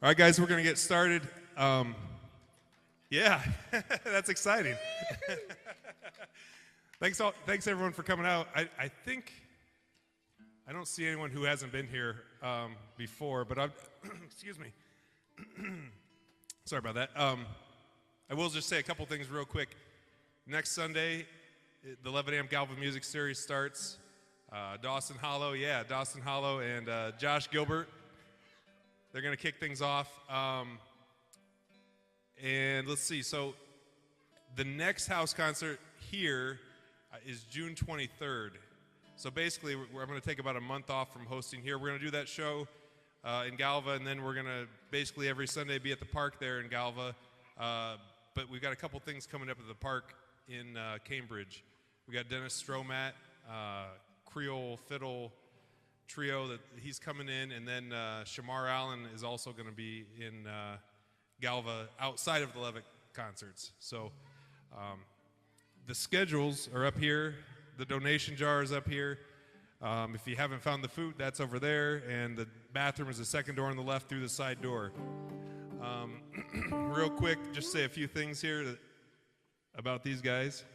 All right, guys, we're going to get started. Yeah, that's exciting. Thanks everyone for coming out. I think I don't see anyone who hasn't been here before, but I'm excuse me. Sorry about that. I will just say a couple things real quick. Next Sunday, the 11 a.m. Galva Music Series starts. Dawson Hollow and Josh Gilbert. They're going to kick things off. And let's see. So the next house concert here is June 23rd. So basically, I'm going to take about a month off from hosting here. We're going to do that show in Galva, and then we're going to basically every Sunday be at the park there in Galva. But we've got a couple things coming up at the park in Cambridge. We got Dennis Stromat, Creole Fiddle Trio that he's coming in, and then Shamar Allen is also going to be in Galva outside of the Levitt concerts. So the schedules are up here. The donation jar is up here. If you haven't found the food, that's over there, and the bathroom is the second door on the left through the side door. Real quick, just say a few things here about these guys.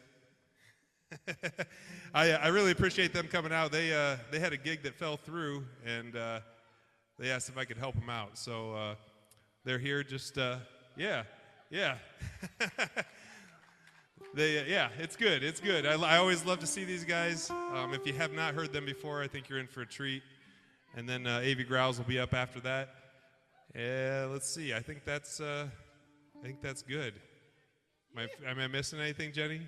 I really appreciate them coming out. They had a gig that fell through, and they asked if I could help them out. So they're here just, yeah. It's good. It's good. I always love to see these guys. If you have not heard them before, I think you're in for a treat. And then Avey Grouws will be up after that. Yeah, let's see. I think that's good. Am I missing anything, Jenny?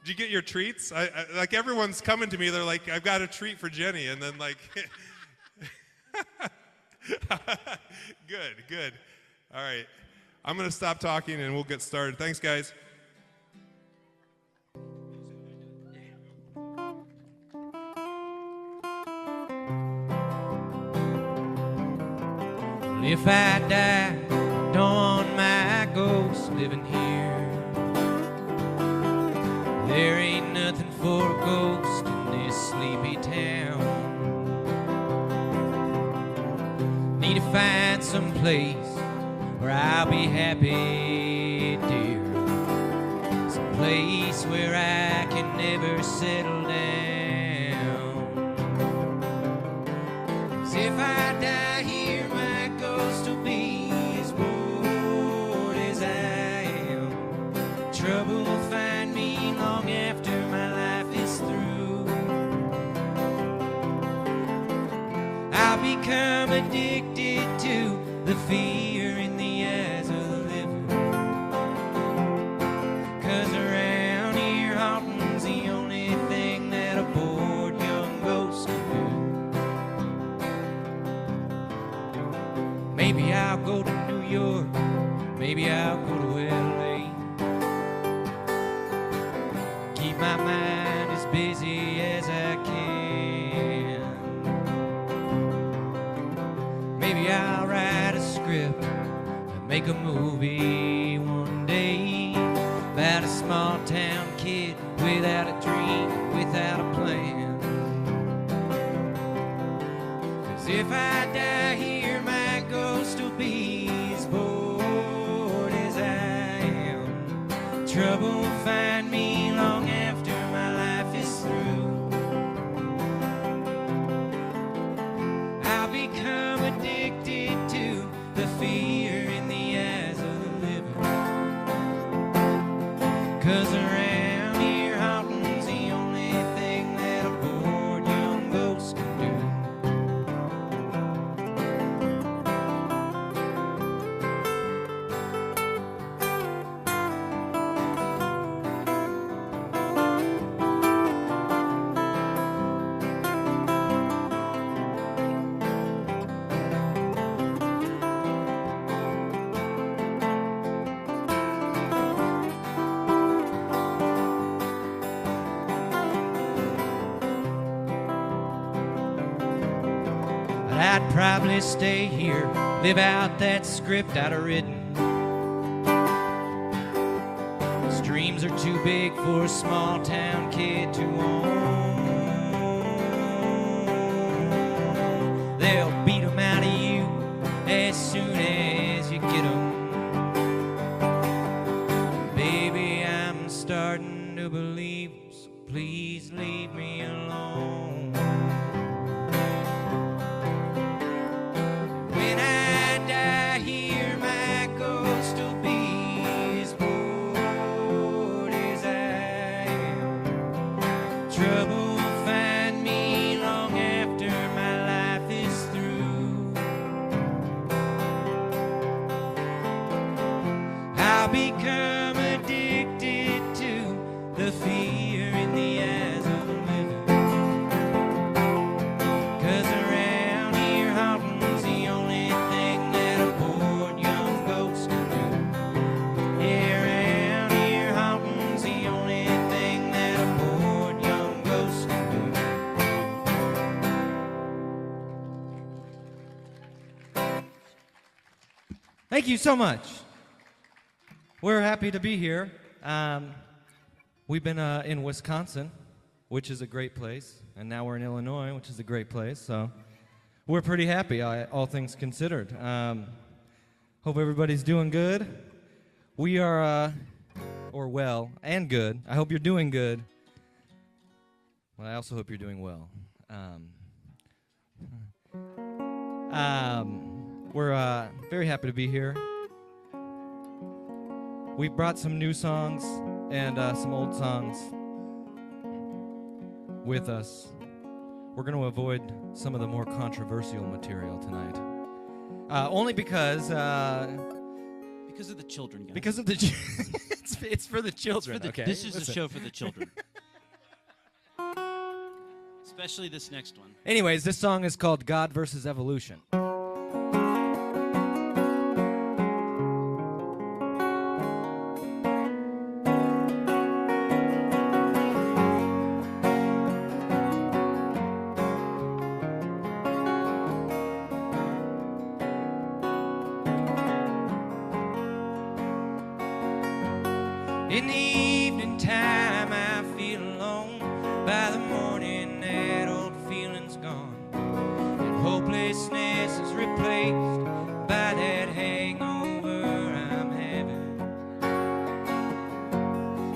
Did you get your treats? Like everyone's coming to me. They're like, I've got a treat for Jenny, and then like, good. All right, I'm gonna stop talking and we'll get started. Thanks, guys. If I die, don't want my ghost living here. There ain't nothing for a ghost in this sleepy town. Need to find some place where I'll be happy, dear. Some place where I can never settle down. 'Cause if I die here, my ghost will be as bored as I am. Trouble will find me long after my life is through. I'll become addicted to the fear in the eyes of the living. 'Cause around here haunting's the only thing that a bored young ghost can do. Maybe I'll go to New York, maybe I'll go to LA. Keep my mind as busy as I can. Maybe I'll write a script and make a movie one day about a small town kid without a dream, without a plan. 'Cause if I die here, my ghost will be as bored as I am. Trouble will find me long after my life is through. I'll become addicted to the fear in the eyes of the living. 'Cause around here haunting's the only thing that a bored young ghost can do. but I'd probably stay here, live out that script I'd have written. These dreams are too big for a small town kid to own. They'll beat them out of you as soon as you get them. Baby, I'm starting to believe, so please leave me alone. When I die here, my ghost will be as bored as I am. Trouble will find me long after my life is through. I'll become addicted to the fear in the eyes of the living. 'Cause around here haunting's the only thing that a bored young ghost can do. Yeah, around here haunting's the only thing that a bored young ghost can do. Thank you so much. We're happy to be here. We've been in Wisconsin, which is a great place, and now we're in Illinois, which is a great place, so we're pretty happy, all things considered. Hope everybody's doing good. We are, or well, and good. I hope you're doing good. Well, I also hope you're doing well. We're very happy to be here. We brought some new songs and some old songs with us. We're going to avoid some of the more controversial material tonight. Only because of the children, guys. Because of the it's for the children. Okay. This is a show for the children. Especially this next one. Anyways, this song is called God versus Evolution. In the evening time I feel alone. By the morning that old feeling's gone, and hopelessness is replaced by that hangover I'm having.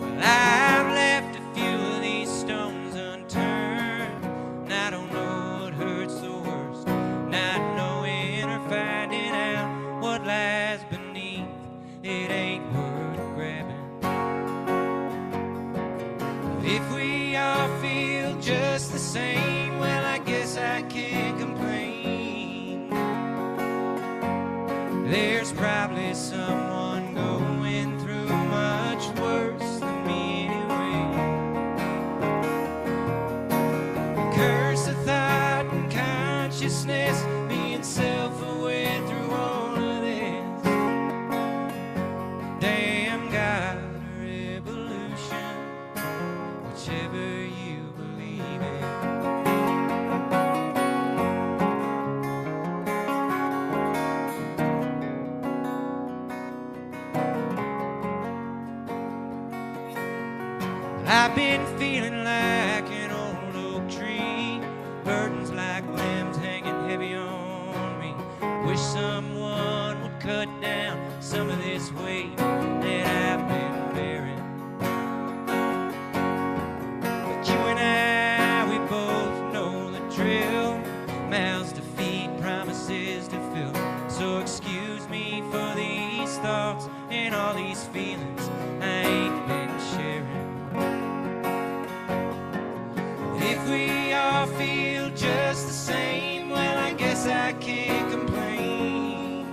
Well, I've left a few of these stones unturned, and I don't know what hurts the worst, not knowing or finding out what lies beneath. It ain't worth grabbing. If we all feel just the same, well, I guess I can't complain. There's probably someone going through much worse than me anyway. Curse of thought and consciousness, being self-aware through all of this. Damn God or evolution, whichever you believe in. I've been feeling like an old oak tree, burdens like limbs hanging heavy on me. Wish someone would cut down some of this weight that I've been bearing. But you and I, we both know the drill. Mouths to feed, promises to fill. So excuse me for these thoughts and all these feelings I ain't been sharing. If we all feel just the same, well, I guess I can't complain.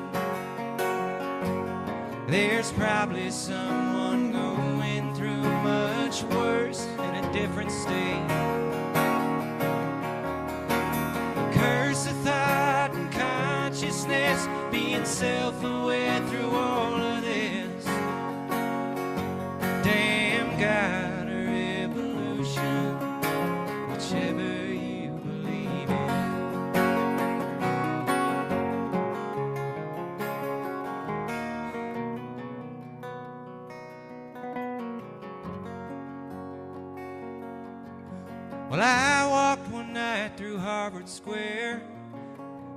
There's probably someone going through much worse in a different state. The curse of thought and consciousness, being self-aware through all of this. Damn God or evolution, whichever you believe in. Well, I walked one night through Harvard Square,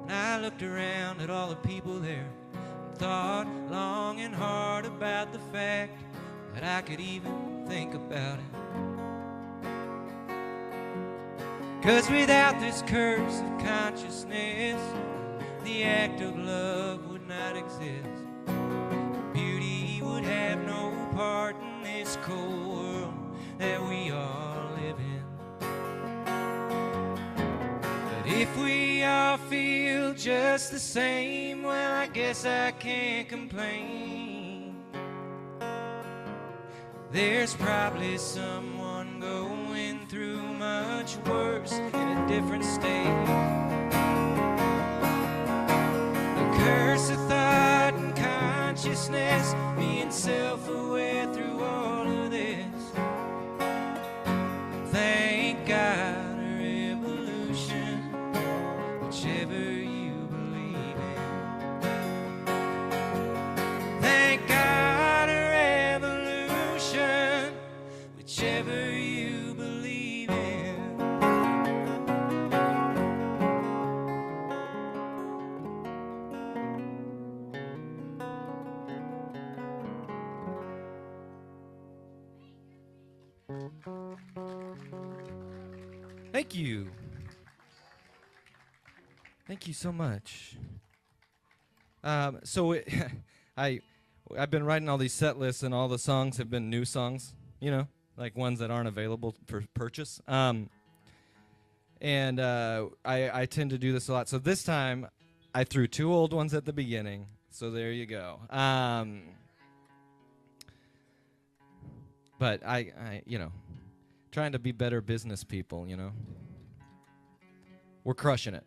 and I looked around at all the people there, and thought long and hard about the fact that I could even think about it. 'Cause without this curse of consciousness, the act of love would not exist. Beauty would have no part in this cold world that we all live in. But if we all feel just the same, well, I guess I can't complain. There's probably someone going through much worse in a different state. The curse of thought and consciousness, being self-aware through all of this. Thank God a revolution, whichever you believe in. Thank God a revolution, whichever you believe in. Thank you. Thank you so much. I've been writing all these set lists, and all the songs have been new songs, you know, like ones that aren't available for purchase. I tend to do this a lot. So this time, I threw 2 old ones at the beginning. So there you go. But I, you know, trying to be better business people, you know. We're crushing it.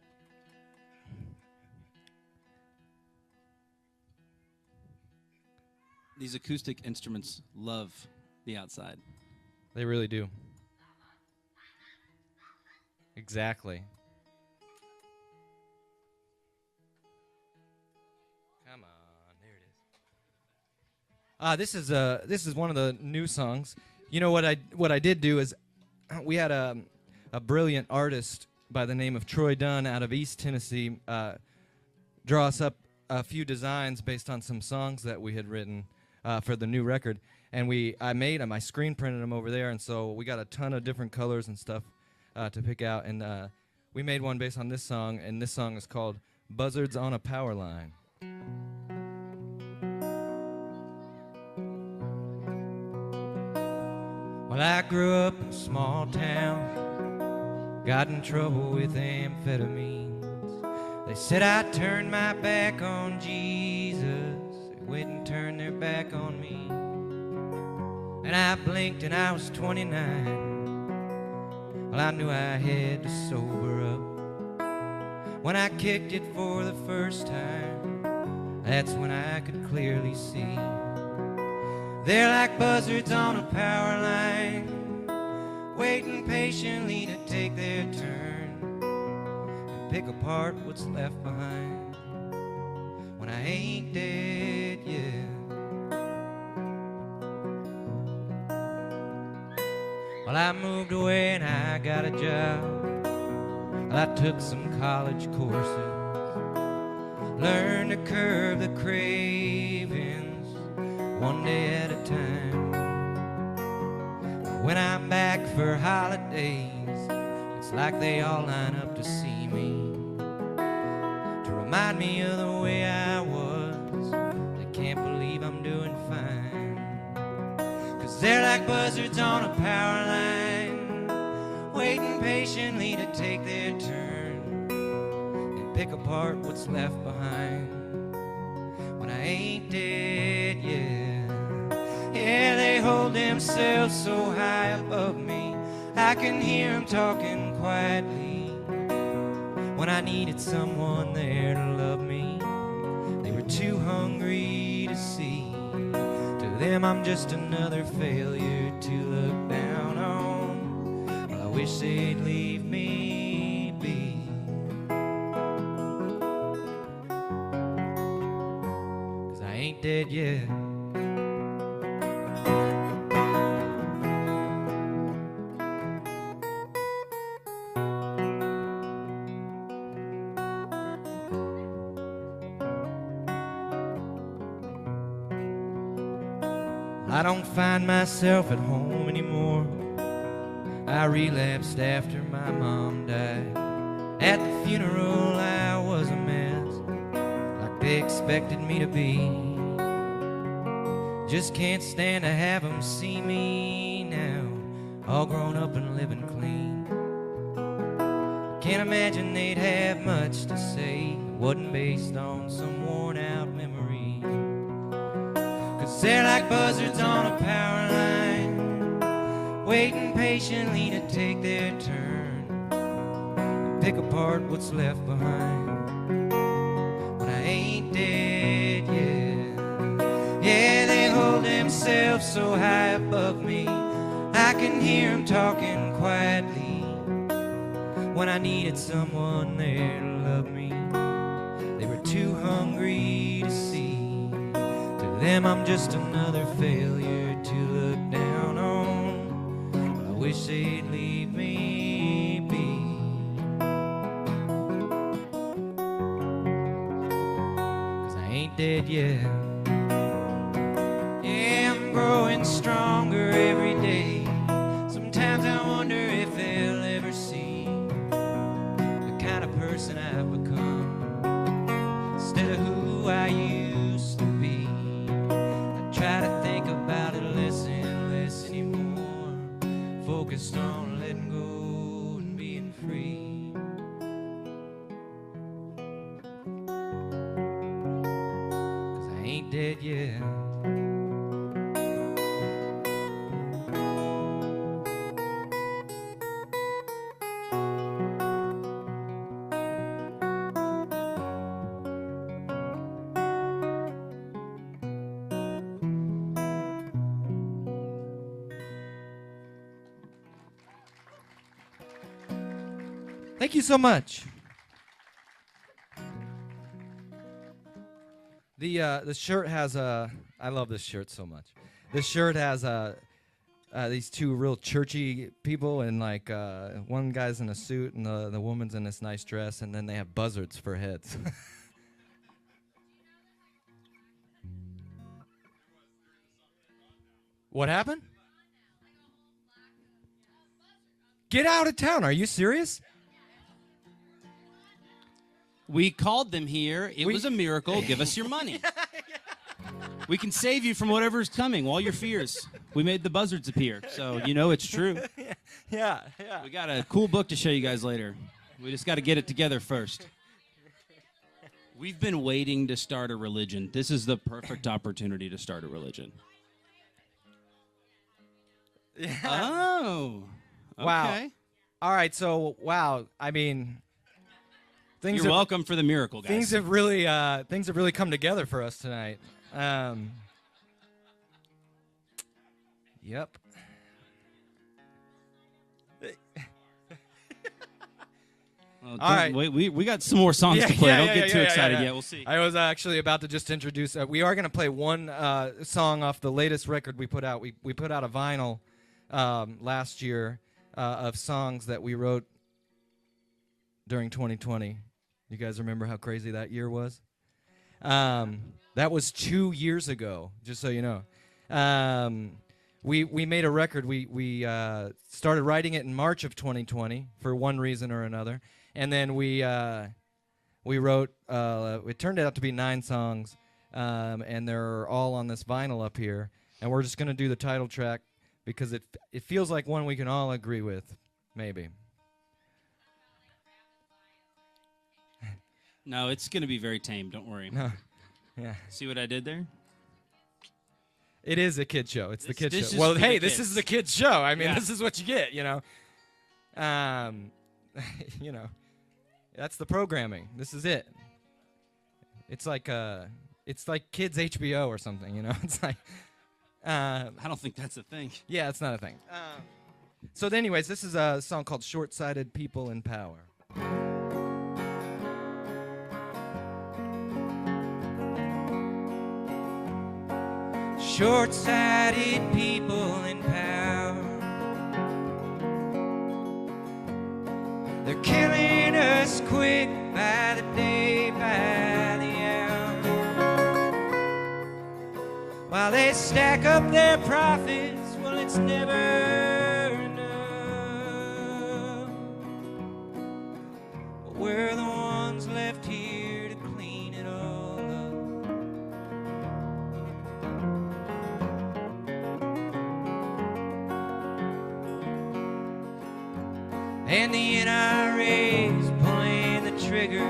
These acoustic instruments love the outside. They really do. Exactly. Come on, there it is. This is one of the new songs. You know what I did do is we had a brilliant artist by the name of Troy Dunn out of East Tennessee draw us up a few designs based on some songs that we had written for the new record, and I made them. I screen printed them over there, and so we got a ton of different colors and stuff to pick out, and we made one based on this song, and this song is called Buzzards on a Power Line. Well, I grew up in a small town, got in trouble with amphetamines. They said I turned my back on Jesus. They wouldn't turn their back on me. And I blinked and I was 29. Well, I knew I had to sober up. When I kicked it for the first time, that's when I could clearly see. They're like buzzards on a power line, waiting patiently to take their turn and pick apart what's left behind when I ain't dead yet. Well, I moved away and I got a job. Well, I took some college courses, learned to curb the cravings one day at a time. When I'm back for holidays, it's like they all line up to see me, to remind me of the way I was. They can't believe I'm doing fine, 'cause they're like buzzards on a power line, waiting patiently to take their turn and pick apart what's left behind when I ain't dead yet. Yeah, they hold themselves so high above me, I can hear them talking quietly. When I needed someone there to love me, they were too hungry to see. To them I'm just another failure to look down on. Well, I wish they'd leave me be, 'cause I ain't dead yet. I don't find myself at home anymore. I relapsed after my mom died. At the funeral I was a mess, like they expected me to be. Just can't stand to have them see me now, all grown up and living clean. Can't imagine they'd have much to say that wasn't based on some worn out memory. 'Cause they're like buzzards on a power line, waiting patiently to take their turn and pick apart what's left behind. But I ain't dead yet. Yeah, they hold themselves so high above me, I can hear them talking quietly. When I needed someone there to love me, they were too hungry to see. To them I'm just another failure to look down on. But I wish they'd leave me be. 'Cause I ain't dead yet. Yeah, I'm growing stronger every day. Sometimes I wonder if they'll ever see person I've become instead of who I used to be. I try to think about it less and less anymore, focused on letting go and being free. 'Cause I ain't dead yet. Thank you so much. The shirt has a. I love this shirt so much. This shirt has these two real churchy people, and like one guy's in a suit and the woman's in this nice dress, and then they have buzzards for heads. What happened? Get out of town. Are you serious? We called them here. It was a miracle. Give us your money. We can save you from whatever's coming, all your fears. We made the buzzards appear, so you know it's true. Yeah. We got a cool book to show you guys later. We just got to get it together first. We've been waiting to start a religion. This is the perfect opportunity to start a religion. Yeah. Oh. Okay. Wow. All right, so, wow, I mean... You're welcome for the miracle, guys. Things have really come together for us tonight. Yep. Well, all right. We got some more songs to play. Don't get too excited yet. We'll see. I was actually about to just introduce. We are going to play one song off the latest record we put out. We put out a vinyl last year of songs that we wrote during 2020. You guys remember how crazy that year was? That was 2 years ago, just so you know. We made a record. We started writing it in March of 2020 for one reason or another, and then we wrote. It turned out to be 9 songs, and they're all on this vinyl up here. And we're just gonna do the title track because it feels like one we can all agree with, maybe. No, it's going to be very tame. Don't worry. No. Yeah. See what I did there? It is a kid show. It's the kid this show. is Well, for hey, the this kids. is the kid show. I mean, Yeah. this is what you get, you know. You know, that's the programming. This is it. It's like kids HBO or something, you know. It's like I don't think that's a thing. yeah, it's not a thing. So anyways, this is a song called Shortsighted People in Power. Short-sighted people in power, they're killing us quick by the day, by the hour, while they they stack up their profits, well, it's never enough. We're the ones left here to clean it all up. And the NRA's pulling the trigger.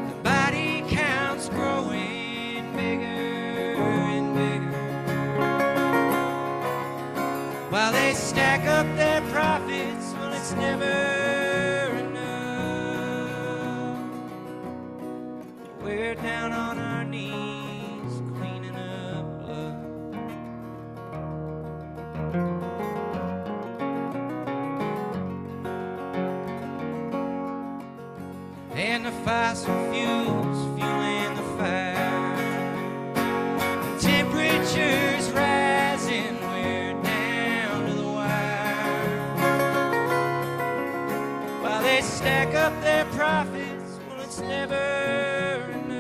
The body count's growing bigger and bigger, while they stack up their profits, well, it's never enough. We're down on our knees cleaning up blood. And the fossil fuels fueling the fire. The temperature's rising, we're down to the wire. While they stack up their profits, well, it's never enough.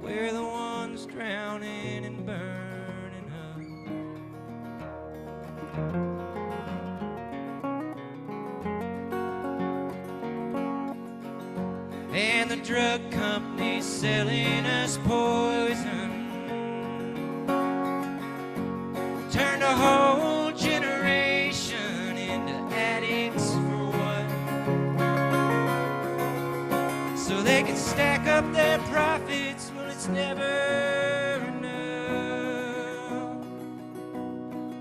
We're the ones drowning and burning up. And the drug companies selling us poison turned a whole generation into addicts for what? So they can stack up their profits, well, it's never enough.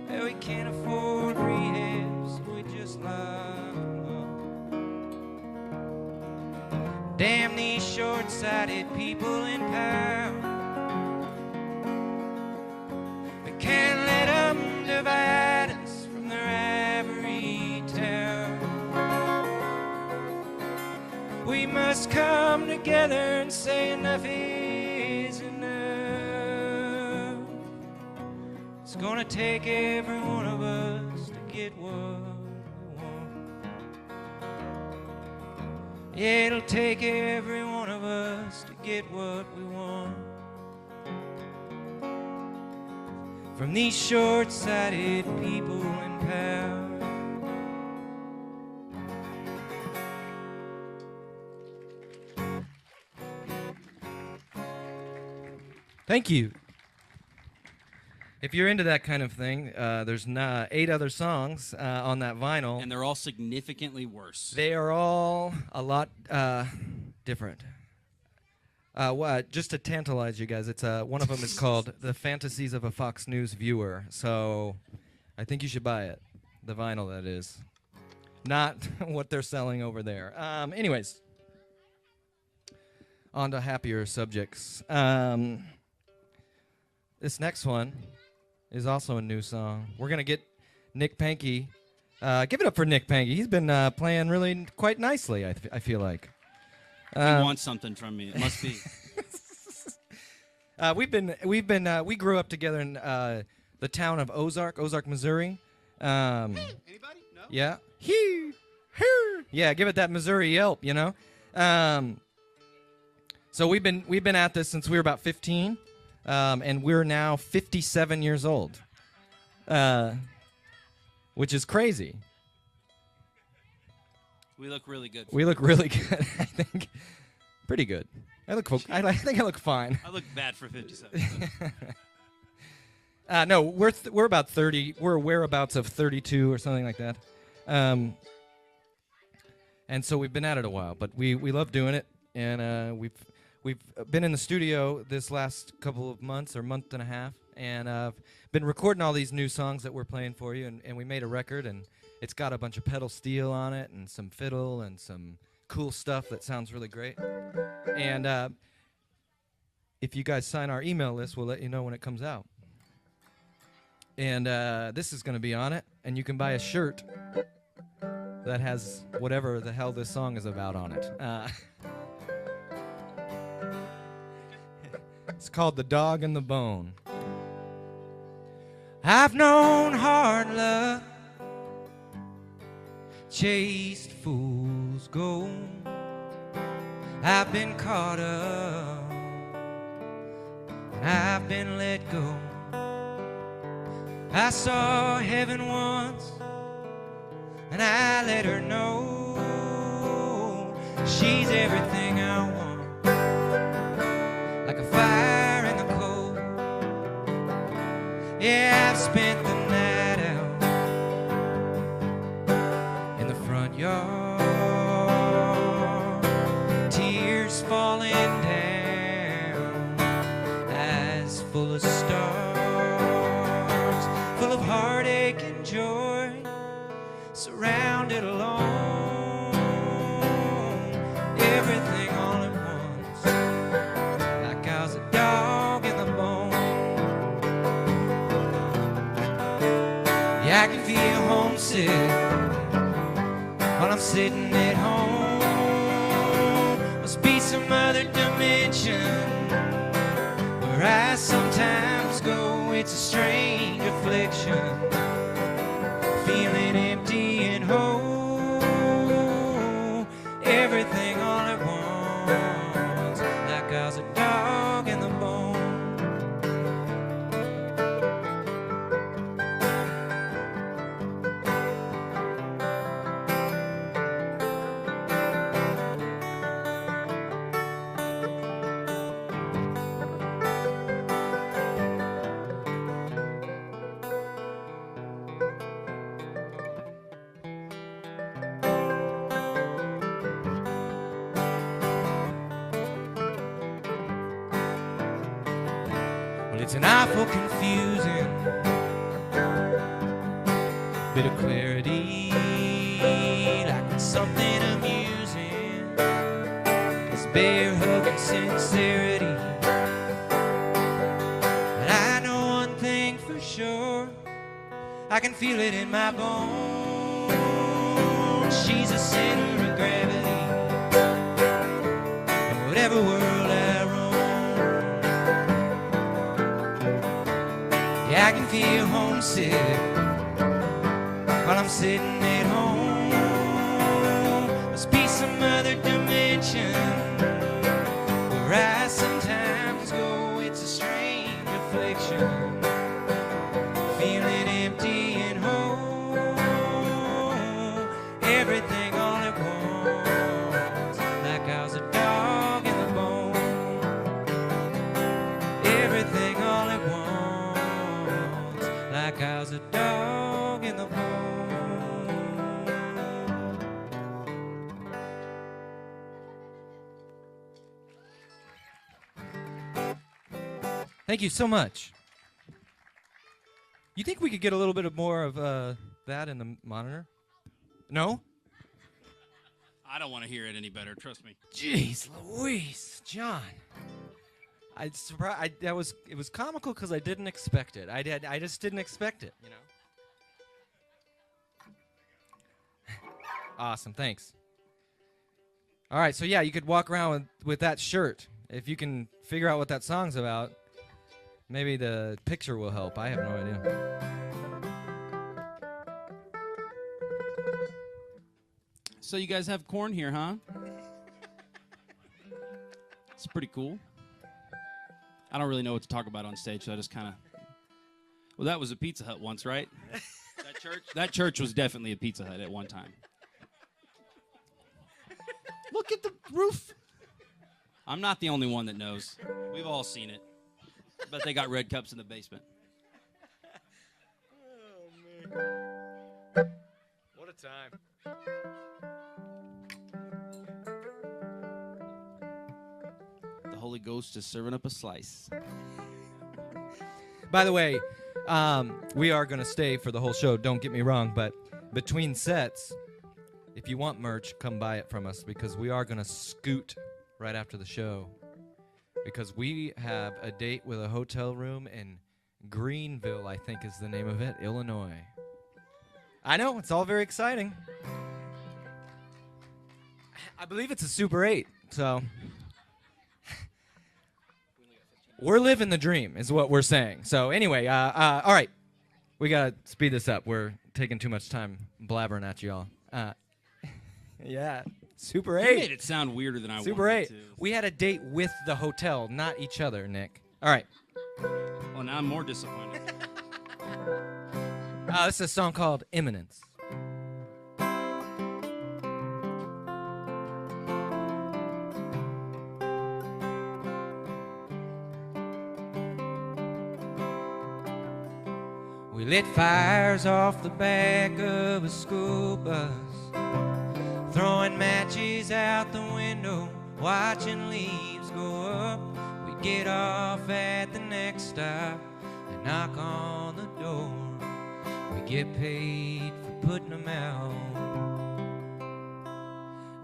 And we can't afford rehab, so we just lie. Damn these short-sighted people in power. We can't let them divide us from their ivory tower. We must come together and say enough is enough. It's gonna take every one of us to get what we want. Yeah, it'll take every one of us to get what we want from these short-sighted people in power. Thank you. If you're into that kind of thing, there's 8 other songs on that vinyl. And they're all significantly worse. They are all a lot different. Just to tantalize you guys, it's one of them is called "The Fantasies of a Fox News Viewer." So, I think you should buy it, the vinyl that is, not what they're selling over there. Anyways, on to happier subjects. This next one is also a new song. We're gonna get Nick Pankey. Give it up for Nick Pankey. He's been playing really quite nicely, I feel like. He wants something from me. It must be. We grew up together in the town of Ozark, Missouri. Hey, anybody? No? Yeah. Yeah, give it that Missouri yelp, you know. So we've been at this since we were about 15, and we're now 57 years old, which is crazy. We look really good. We look really good, I think. Pretty good. I think I look fine. I look bad for 57. No, we're about 30. We're whereabouts of 32 or something like that. And so we've been at it a while, but we love doing it, and we've been in the studio this last couple of months or month and a half, and I've been recording all these new songs that we're playing for you, and we made a record, and it's got a bunch of pedal steel on it and some fiddle and some cool stuff that sounds really great. And if you guys sign our email list, we'll let you know when it comes out. And this is going to be on it, and you can buy a shirt that has whatever the hell this song is about on it. It's called The Dog and the Bone. I've known hard luck, chased fool's gold. I've been caught up, I've been let go. I saw heaven once, and I let her know she's everything I want, like a fire in the cold. Yeah, I've spent the night out in the front yard, tears falling down, eyes full of stars, full of heartache and joy, surrounded alone, everything all at once, like I was a dog in the bone. Yeah, I can feel homesick while I'm sitting at home. Must be some other dimension where I sometimes go. It's a strange affliction, feeling empty and whole, everything all at once, like I was a dog in the bone. It's an awful confusing bit of clarity, like it's something amusing. It's bear hugging sincerity. And I know one thing for sure, I can feel it in my bones. She's a center of gravity in whatever world I roam. Yeah, I can feel homesick while I'm sitting at home. Must be some other dimension where I sometimes go. It's a strange affliction, feeling empty and whole, everything all at once, like I was a dog in the bone, everything all at once, like I was a dog in the bone. Thank you so much. You think we could get a little bit of more of that in the monitor? No? I don't want to hear it any better. Trust me. Jeez Louise, John. It was comical because I didn't expect it. I just didn't expect it, you know. Awesome, thanks. All right, so yeah, you could walk around with that shirt. If you can figure out what that song's about, maybe the picture will help. I have no idea. So you guys have corn here, huh? It's pretty cool. I don't really know what to talk about on stage, so I just kind of... Well, that was a Pizza Hut once, right? That church was definitely a Pizza Hut at one time. Look at the roof. I'm not the only one that knows. We've all seen it. But they got red cups in the basement. Oh, man. What a time. The Holy Ghost is serving up a slice. By the way, we are going to stay for the whole show, don't get me wrong, but between sets, if you want merch, come buy it from us, because we are going to scoot right after the show, because we have a date with a hotel room in Greenville, I think is the name of it, Illinois. I know, it's all very exciting. I believe it's a Super 8, so... We're living the dream, is what we're saying. So anyway, all right. We got to speed this up. We're taking too much time blabbering at y'all. Yeah. Super You 8. made it sound weirder than I Super wanted 8. to. We had a date with the hotel, not each other, Nick. All right. Well, now I'm more disappointed. This is a song called Imminence. We lit fires off the back of a school bus, throwing matches out the window, watching leaves go up. We'd get off at the next stop and knock on the door. We get paid for putting them out.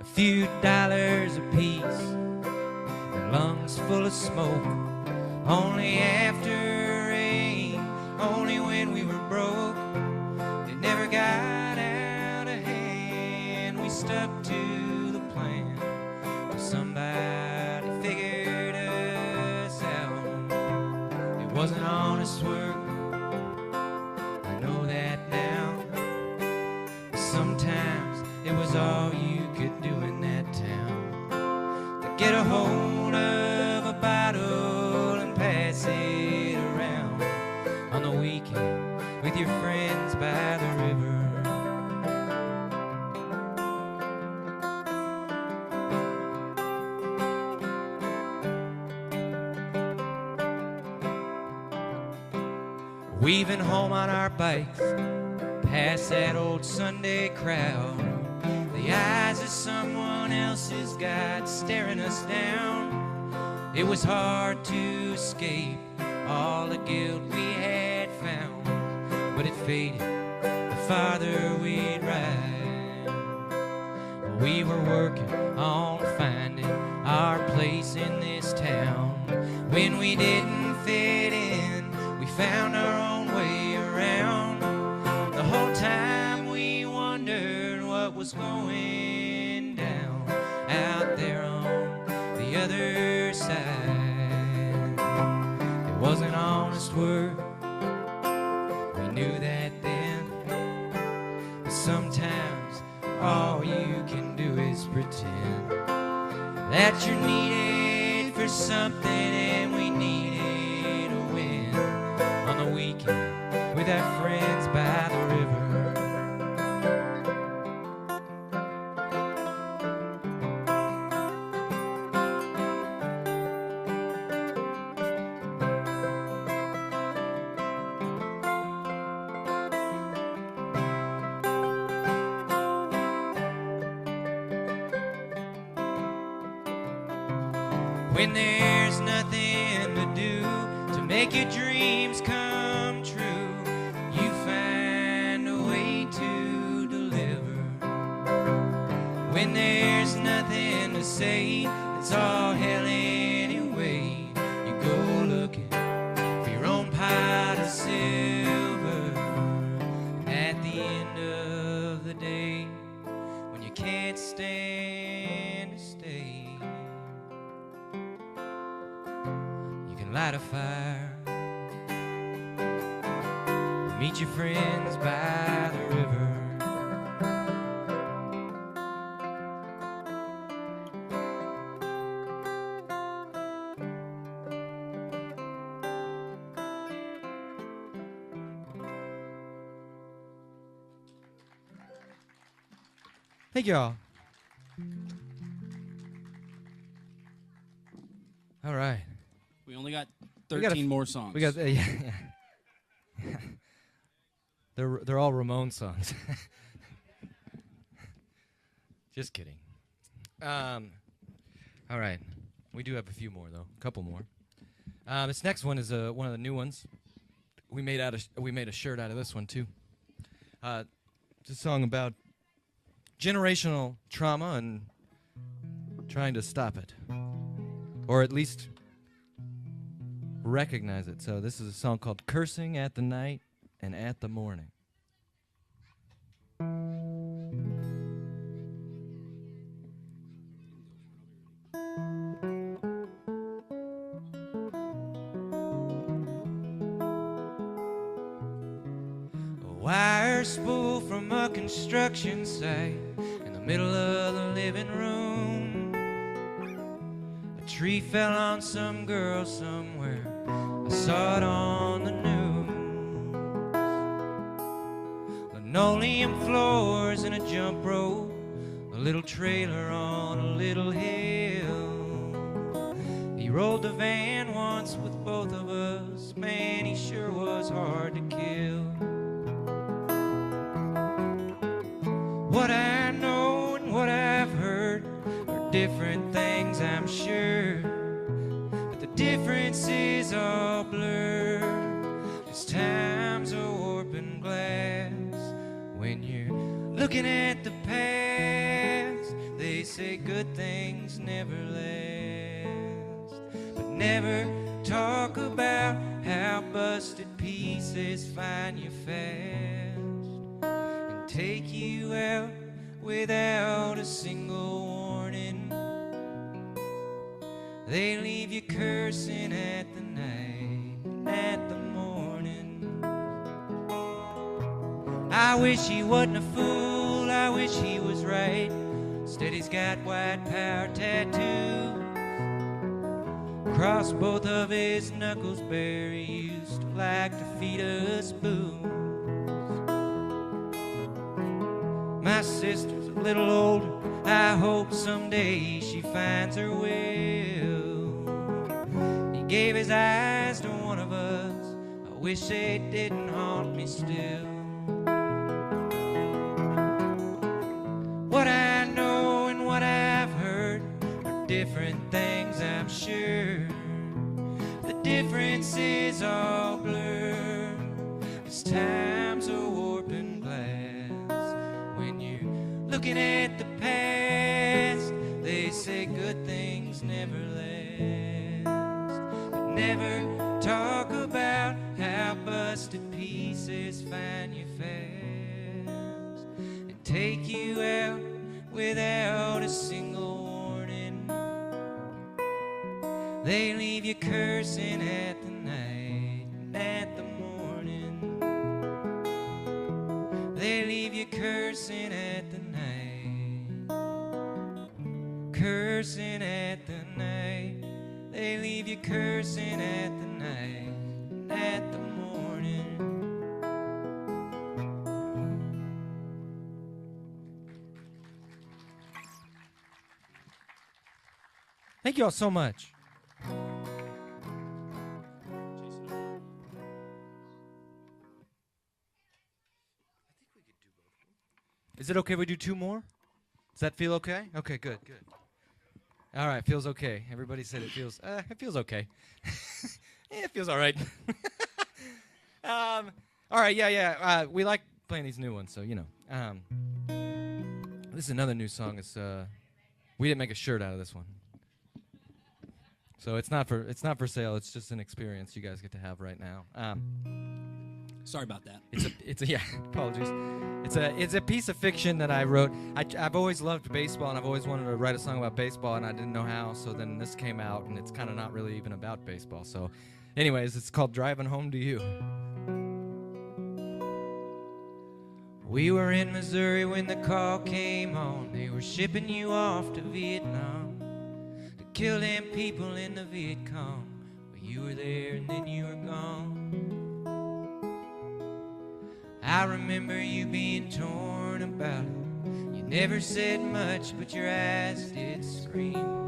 A few dollars apiece, and lungs full of smoke. Only after rain, only when we were broke. It never got out of hand. We stuck to the plan till somebody figured us out. It wasn't honest work, I know that now. Sometimes it was all you could do in that town, to get a hold of a bottle and pass it around on the weekend with your friends by the river. Weaving home on our bikes, past that old Sunday crowd, the eyes of someone else's God staring us down. It was hard to escape all the guilt we had found, but it faded the farther we'd ride. We were working on finding our place in this town. When we didn't fit in, we found our own way around. The whole time we wondered what was going down out there on the other side. It wasn't honest work, we knew that then. But sometimes all you can do is pretend that you're needed for something, and we needed a win on the weekend with our friends by the river. When there's nothing to do to make your dreams come true, you find a way to deliver. When there's nothing to say, it's all hell anyway. You go looking for your own pot of silver. At the end of the day, when you can't stand to stay, light a fire, meet your friends by the river. Thank y'all. All right. We only got We 13 got a- more songs. We got yeah. They're all Ramon songs. Just kidding. All right, we do have a few more though, a couple more. This next one is one of the new ones. We made a shirt out of this one too. It's a song about generational trauma and trying to stop it, or at least recognize it. So this is a song called Cursing at the Night and at the Morning. Wires spool from a construction site in the middle of the living room. A tree fell on some girl somewhere. I saw it on the news. Linoleum floors and a jump rope, a little trailer on a little hill. He rode the van once with both of us. Man, he sure was hard to kill. What I know and what I've heard are different things, I'm sure, but the difference is all blurred. As time's a warping glass. When you're looking at the past, they say good things never last. But never talk about how busted pieces find you fast and take you out without a single warning. They leave you cursing at the night and at the morning. I wish he wasn't a fool, I wish he was right. Instead he's got white power tattoo across both of his knuckles bare. He used to like to feed us booze. My sister's a little older, I hope someday she finds her will. He gave his eyes to one of us, I wish they didn't haunt me still. What I know and what I've heard are different things, I'm sure. The difference is all blurred. As time's a warping glass. When you're looking at the past, they say good things never last. But never talk about how busted pieces find you fast and take you out without a single warning. They leave you cursing at the night and at the morning. They leave you cursing at the night, cursing at the night. They leave you cursing at the night and at the morning. Thank you all so much. Is it okay if we do two more? Does that feel okay? Okay, good, good. All right, feels okay. Everybody said it feels okay. It feels all right. All right, yeah. We like playing these new ones, so you know. This is another new song. It's we didn't make a shirt out of this one. So it's not for sale. It's just an experience you guys get to have right now. Sorry about that. It's a yeah. Apologies. It's a piece of fiction that I wrote. I've always loved baseball and I've always wanted to write a song about baseball and I didn't know how. So then this came out and it's kind of not really even about baseball. So, anyways, it's called "Driving Home to You." We were in Missouri when the call came on. They were shipping you off to Vietnam. Kill them people in the Viet Cong. But you were there and then you were gone. I remember you being torn about it. You never said much, but your eyes did scream.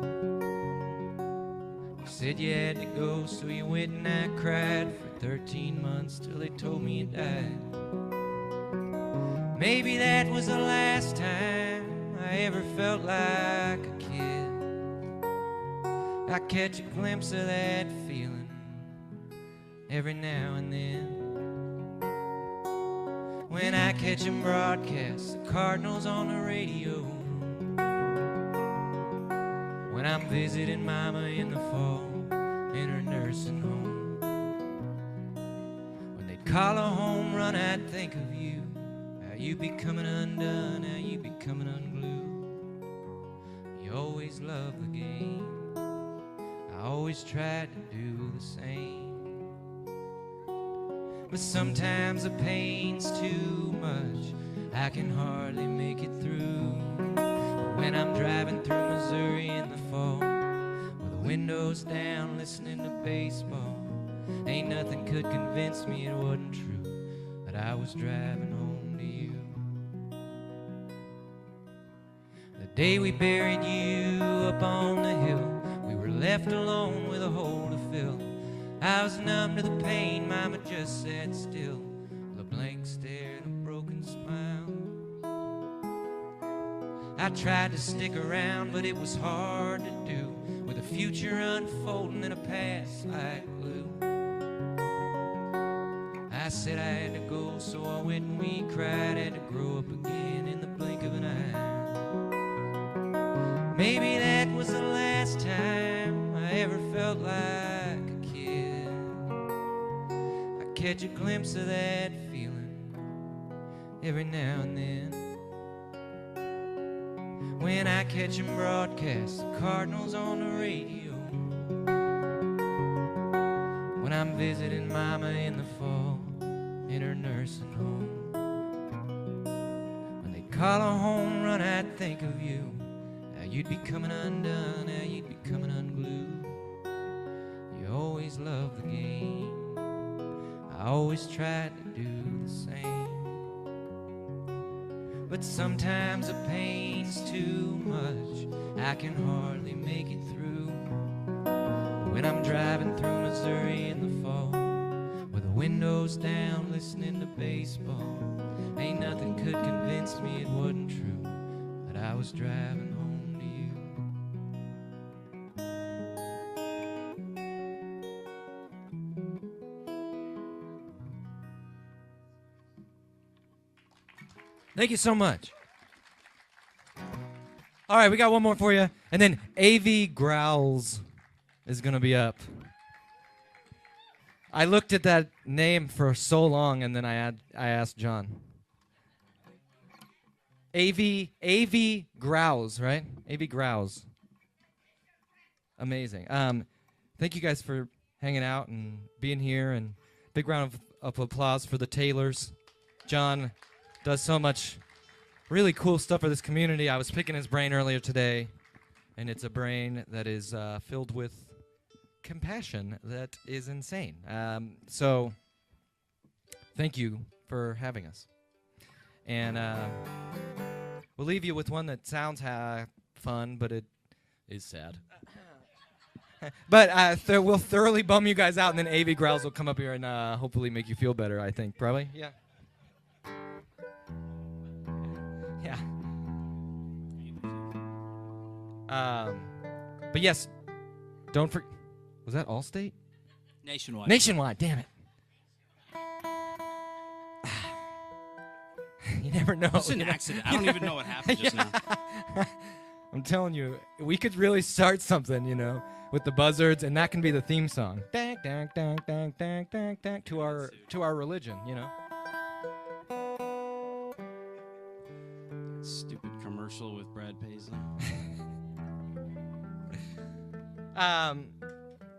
You said you had to go, so you went and I cried for 13 months till they told me you died. Maybe that was the last time I ever felt like a kid. I catch a glimpse of that feeling every now and then. When I catch them broadcast the Cardinals on the radio. When I'm visiting Mama in the fall in her nursing home. When they call a home run, I'd think of you. How you be coming undone, how you be coming unglued. You always loved the game. I always tried to do the same. but sometimes the pain's too much. I can hardly make it through. When I'm driving through Missouri in the fall, with the windows down, listening to baseball, ain't nothing could convince me it wasn't true, that I was driving home to you. The day we buried you up on the hill, we were left alone with a hole to fill. I was numb to the pain, Mama just sat still, with a blank stare and a broken smile. I tried to stick around, but it was hard to do, with a future unfolding and a past like glue. I said I had to go, so I went and we cried, had to grow up again in the blink of an eye. Maybe that was the last time I ever felt like a kid. I catch a glimpse of that feeling every now and then. When I catch them broadcast the Cardinals on the radio, when I'm visiting Mama in the fall in her nursing home, when they call a home run, I'd think of you, how you'd be coming undone, how you'd be coming unglued. You always loved the game, I always tried to do the same. But sometimes the pain's too much, I can hardly make it through. When I'm driving through Missouri in the fall, with the windows down, listening to baseball, ain't nothing could convince me it wasn't true, that I was driving home to you. Thank you so much. All right, we got one more for you. And then Avey Grouws is going to be up. I looked at that name for so long, and then I asked John. Avey Grouws, right? Avey Grouws. Amazing. Thank you guys for hanging out and being here, and big round of applause for the Taylors. John does so much really cool stuff for this community. I was picking his brain earlier today, and it's a brain that is filled with compassion that is insane. So thank you for having us. And we'll leave you with one that sounds fun, but it is sad. But we'll thoroughly bum you guys out, and then Avey Grouws will come up here and hopefully make you feel better, I think. Probably? Yeah. Yeah. But yes, don't forget. Was that Allstate? Nationwide. Nationwide, damn it. You never know. It's an accident. I don't even know what happened just now. I'm telling you, we could really start something, with the Buzzards, and that can be the theme song. Dang, dang, dang, dang, dang, dang, dang, to our religion, Stupid commercial with Brad Paisley.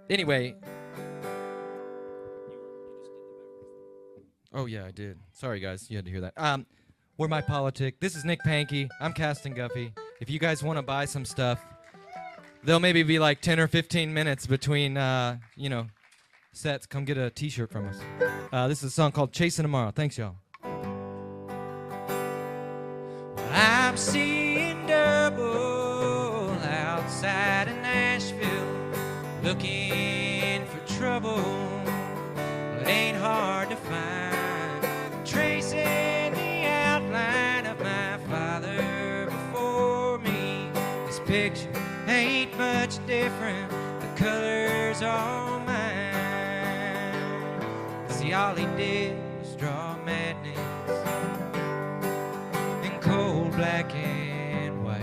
Anyway. Oh, yeah, I did. Sorry, guys. You had to hear that. We're My Politic. This is Nick Pankey. I'm Kaston Guffey. If you guys want to buy some stuff, there'll maybe be like 10 or 15 minutes between, sets. Come get a T-shirt from us. This is a song called Chasing Tomorrow. Thanks, y'all. I'm seeing double outside of Nashville, looking for trouble, but ain't hard to find. Tracing the outline of my father before me. This picture ain't much different, the colors all mine. See, all he did was draw madness, cold black and white.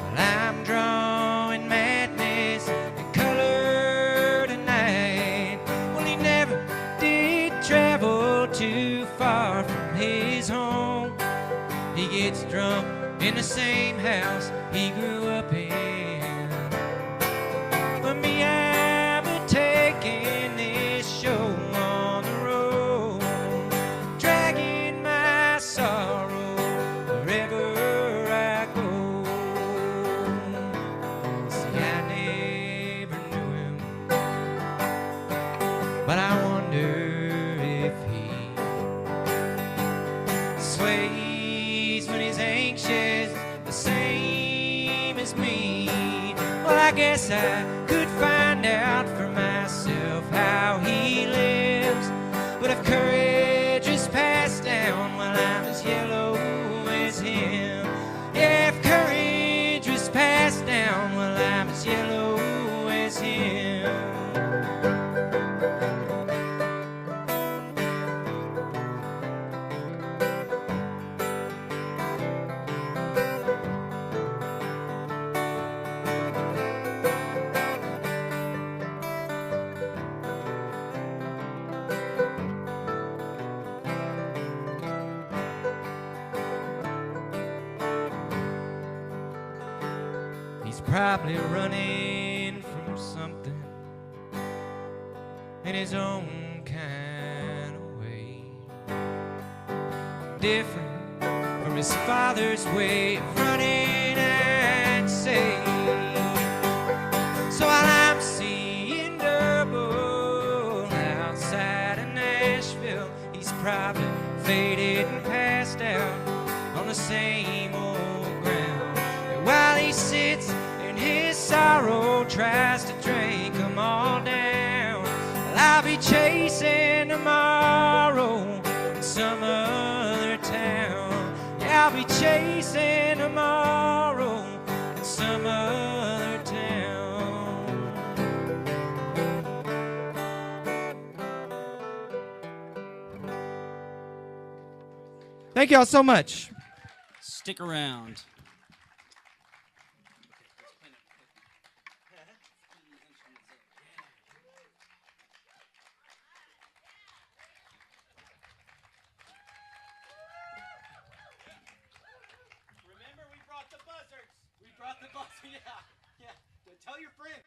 Well, I'm drawing madness in color tonight. Well, he never did travel too far from his home. He gets drunk in the same house he grew up in. For me, I'm taking this show as me. Well, I guess I could find out for myself how he lives. But if courage is passed down, well, I'm as yellow as him. Yeah, if courage was passed down, well, I'm as yellow as him. Probably running from something in his own kind of way, different from his father's way of running, I'd say. So while I'm seeing double outside of Nashville, he's probably faded and passed out on the same old ground. And while he sits, his sorrow tries to drink them all down. Well, I'll be chasing tomorrow in some other town. Yeah, I'll be chasing tomorrow in some other town. Thank y'all so much. Stick around. Yeah. Tell your friend.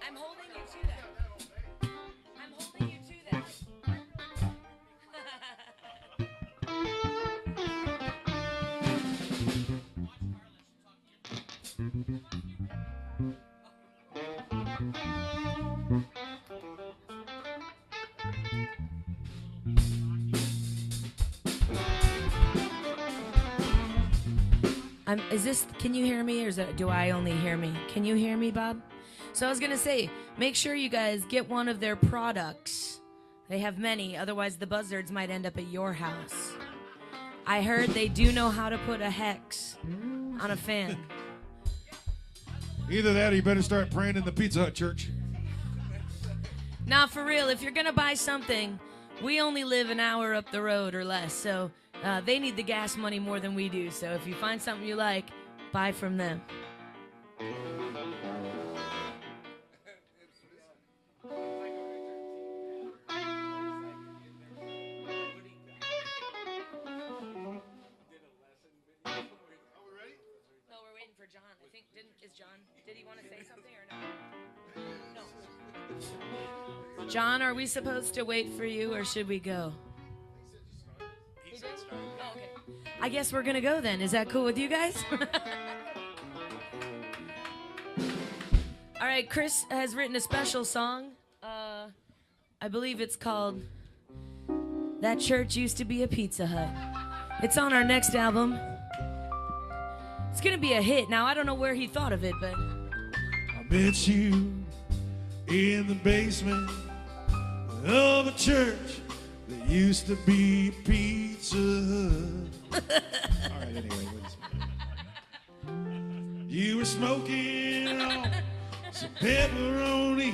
I'm holding you to that. I'm holding you to that. Can you hear me, or do I only hear me? Can you hear me, Bob? So I was going to say, make sure you guys get one of their products. They have many, otherwise the Buzzards might end up at your house. I heard they do know how to put a hex on a fan. Either that or you better start praying in the Pizza Hut church. Now, for real, if you're going to buy something, we only live an hour up the road or less, so they need the gas money more than we do. So if you find something you like, buy from them. Did he want to say something or no? No. John, are we supposed to wait for you or should we go? He said start. Oh, okay. I guess we're going to go then. Is that cool with you guys? All right, Chris has written a special song. I believe it's called That Church Used to Be a Pizza Hut. It's on our next album. It's going to be a hit. Now, I don't know where he thought of it, but... I met you in the basement of a church that used to be a Pizza Hut. All right, anyway. You were smoking on some pepperoni.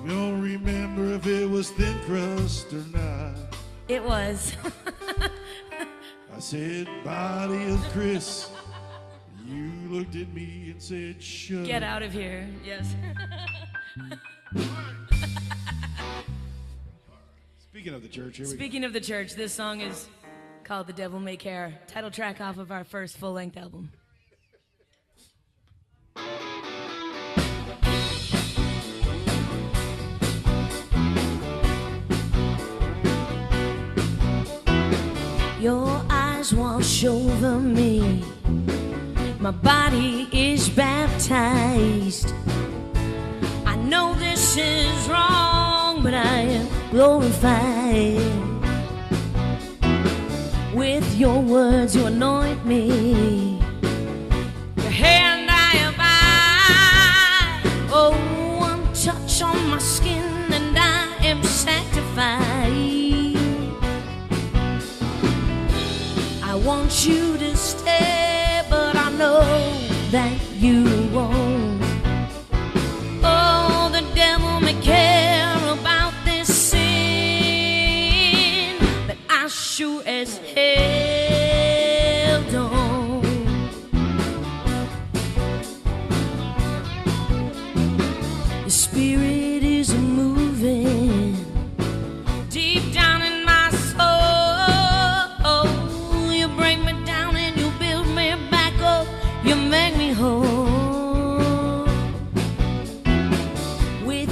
You don't remember if it was thin crust or not. It was. I said, body of Chris. You looked at me and said, shut Get out of here. Yes. Speaking of the church, here Speaking of the church, this song is called The Devil May Care, title track off of our first full-length album. Your eyes wash over me. My body is baptized. I know this is wrong, but I am glorified. With your words you anoint me. Your hand I abide. Oh, one touch on my skin and I am sanctified. I want you to stay, but I know that you won't. Oh, the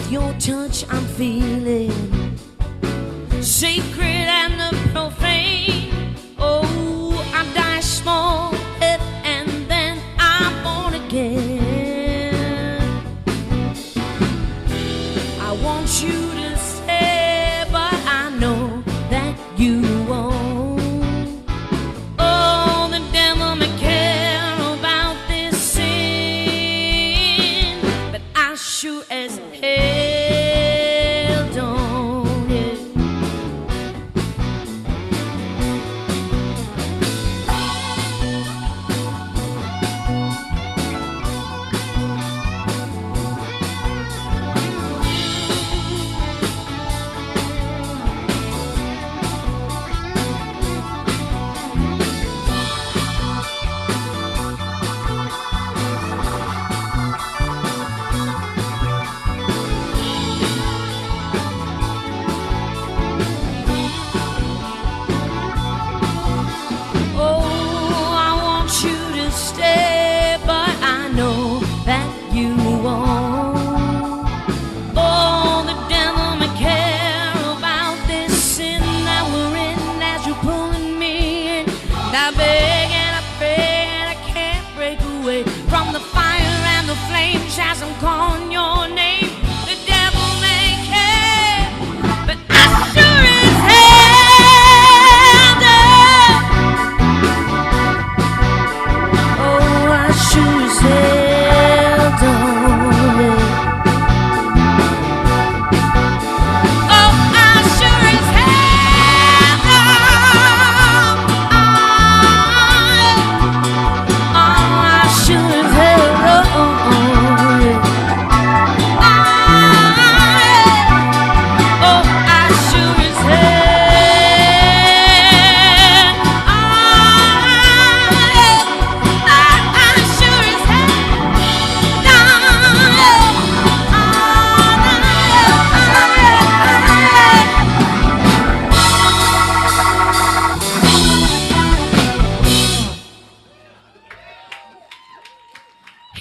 with your touch I'm feeling sacred and the profane. Oh, I die small and then I'm born again. I want you to stay, but I know that you won't. Oh, the devil may care about this sin, but I sure as hell don't. Yeah. As I'm calling your name, the devil may care, but I sure as hell don't. Oh, I sure as hell don't. Oh, I sure as hell don't. Oh, I sure as hell don't.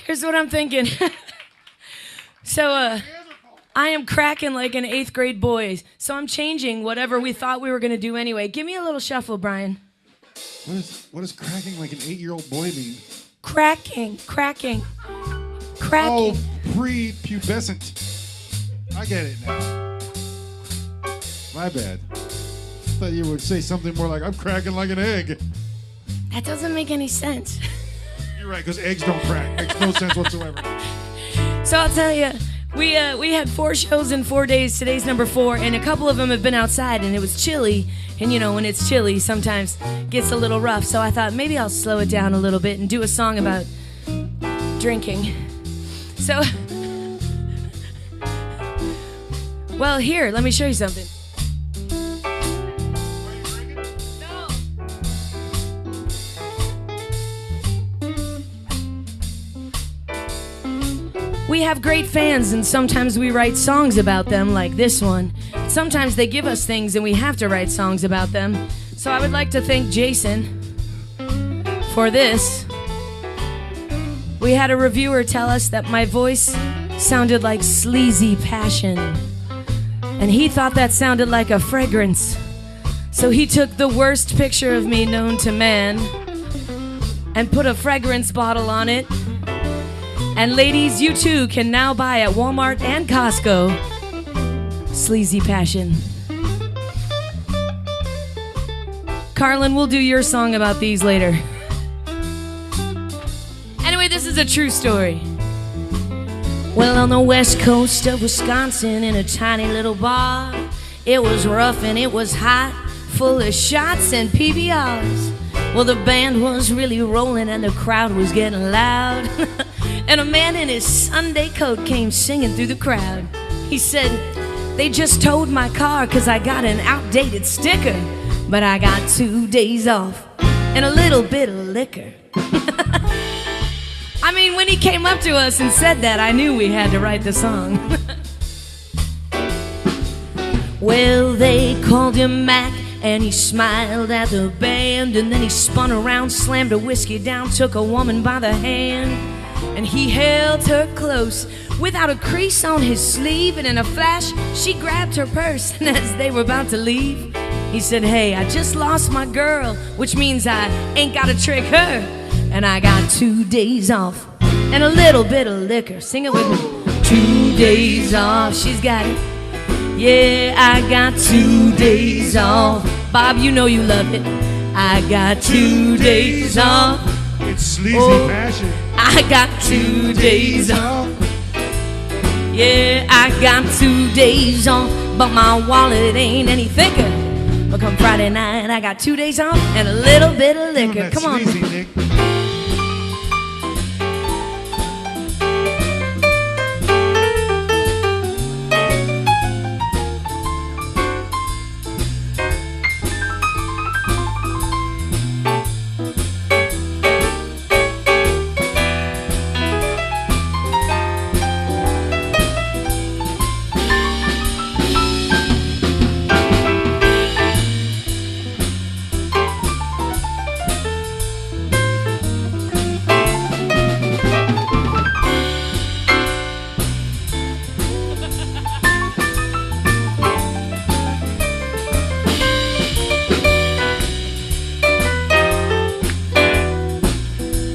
Here's what I'm thinking. So, I am cracking like an 8th grade boy, so I'm changing whatever we thought we were going to do anyway. Give me a little shuffle, Brian. What is cracking like an 8-year-old boy mean? Cracking. Oh, pre-pubescent. I get it now. My bad. I thought you would say something more like, I'm cracking like an egg. That doesn't make any sense. You're right, because eggs don't crack. Makes no sense whatsoever. So I'll tell you, we had 4 shows in 4 days. Today's number 4, and a couple of them have been outside, and it was chilly. And you know, when it's chilly, sometimes it gets a little rough. So I thought maybe I'll slow it down a little bit and do a song about drinking. So, well, here, let me show you something. No. We have great fans, and sometimes we write songs about them, like this one. Sometimes they give us things, and we have to write songs about them. So I would like to thank Jason for this. We had a reviewer tell us that my voice sounded like sleazy passion, and he thought that sounded like a fragrance. So he took the worst picture of me known to man and put a fragrance bottle on it. And ladies, you too can now buy at Walmart and Costco Sleazy Passion. Carlin, we'll do your song about these later. Anyway, this is a true story. Well, on the west coast of Wisconsin, in a tiny little bar, it was rough and it was hot, full of shots and PBRs. Well, the band was really rolling and the crowd was getting loud. And a man in his Sunday coat came singing through the crowd. He said, they just towed my car 'cause I got an outdated sticker, but I got 2 days off and a little bit of liquor. I mean, when he came up to us and said that, I knew we had to write the song. Well, they called him Mac, and he smiled at the band, and then he spun around, slammed a whiskey down, took a woman by the hand, and he held her close without a crease on his sleeve. And in a flash, she grabbed her purse. And as they were about to leave, he said, hey, I just lost my girl, which means I ain't gotta trick her. And I got 2 days off and a little bit of liquor. Sing it with me. 2 days off, she's got it. Yeah, I got 2 days off. Bob, you know you love it. I got 2 days off. It's sleazy passion. I got 2 days off. Yeah, I got 2 days off, but my wallet ain't any thicker. But come Friday night, I got 2 days off and a little bit of liquor. Come on. Sleazy, Nick.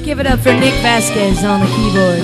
Give it up for Nick Vasquez on the keyboard.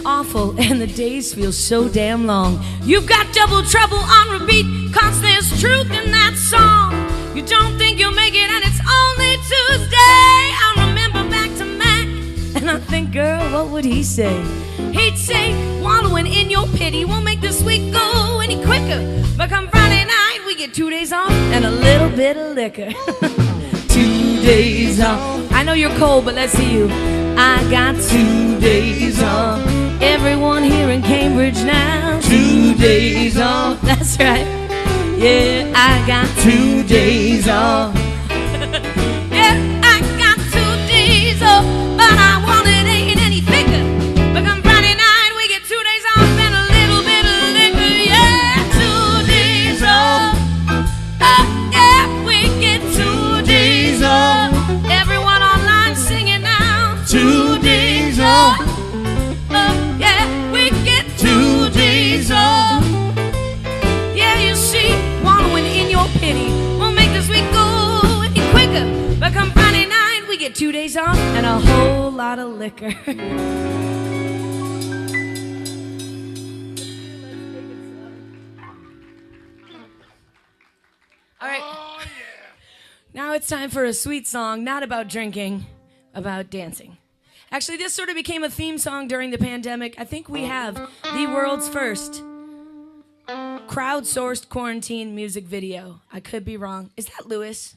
Awful, and the days feel so damn long. You've got double trouble on repeat, cause there's truth in that song. You don't think you'll make it, and it's only Tuesday. I remember back to Mac, and I think, girl, what would he say? He'd say, wallowing in your pity won't make this week go any quicker. But come Friday night, we get 2 days off and a little bit of liquor. 2 days off. I know you're cold, but let's see you. I got 2 days off. Everyone here in Cambridge now. 2 days off. That's right. Yeah, I got 2 days off. Yeah, I got 2 days off, but I want it ain't any thicker. But come Friday night, we get 2 days off and a little bit of liquor. Yeah, 2 days off. Yeah, we get 2 days off. Everyone online singing now. 2 days off. Yeah, we get 2 days off. Yeah, you see, wallowing in your pity won't make this week go any quicker. But come Friday night, we get 2 days off and a whole lot of liquor. All right. Oh, yeah. Now it's time for a sweet song, not about drinking, about dancing. Actually, this sort of became a theme song during the pandemic. I think we have the world's first crowdsourced quarantine music video. I could be wrong. Is that Lewis?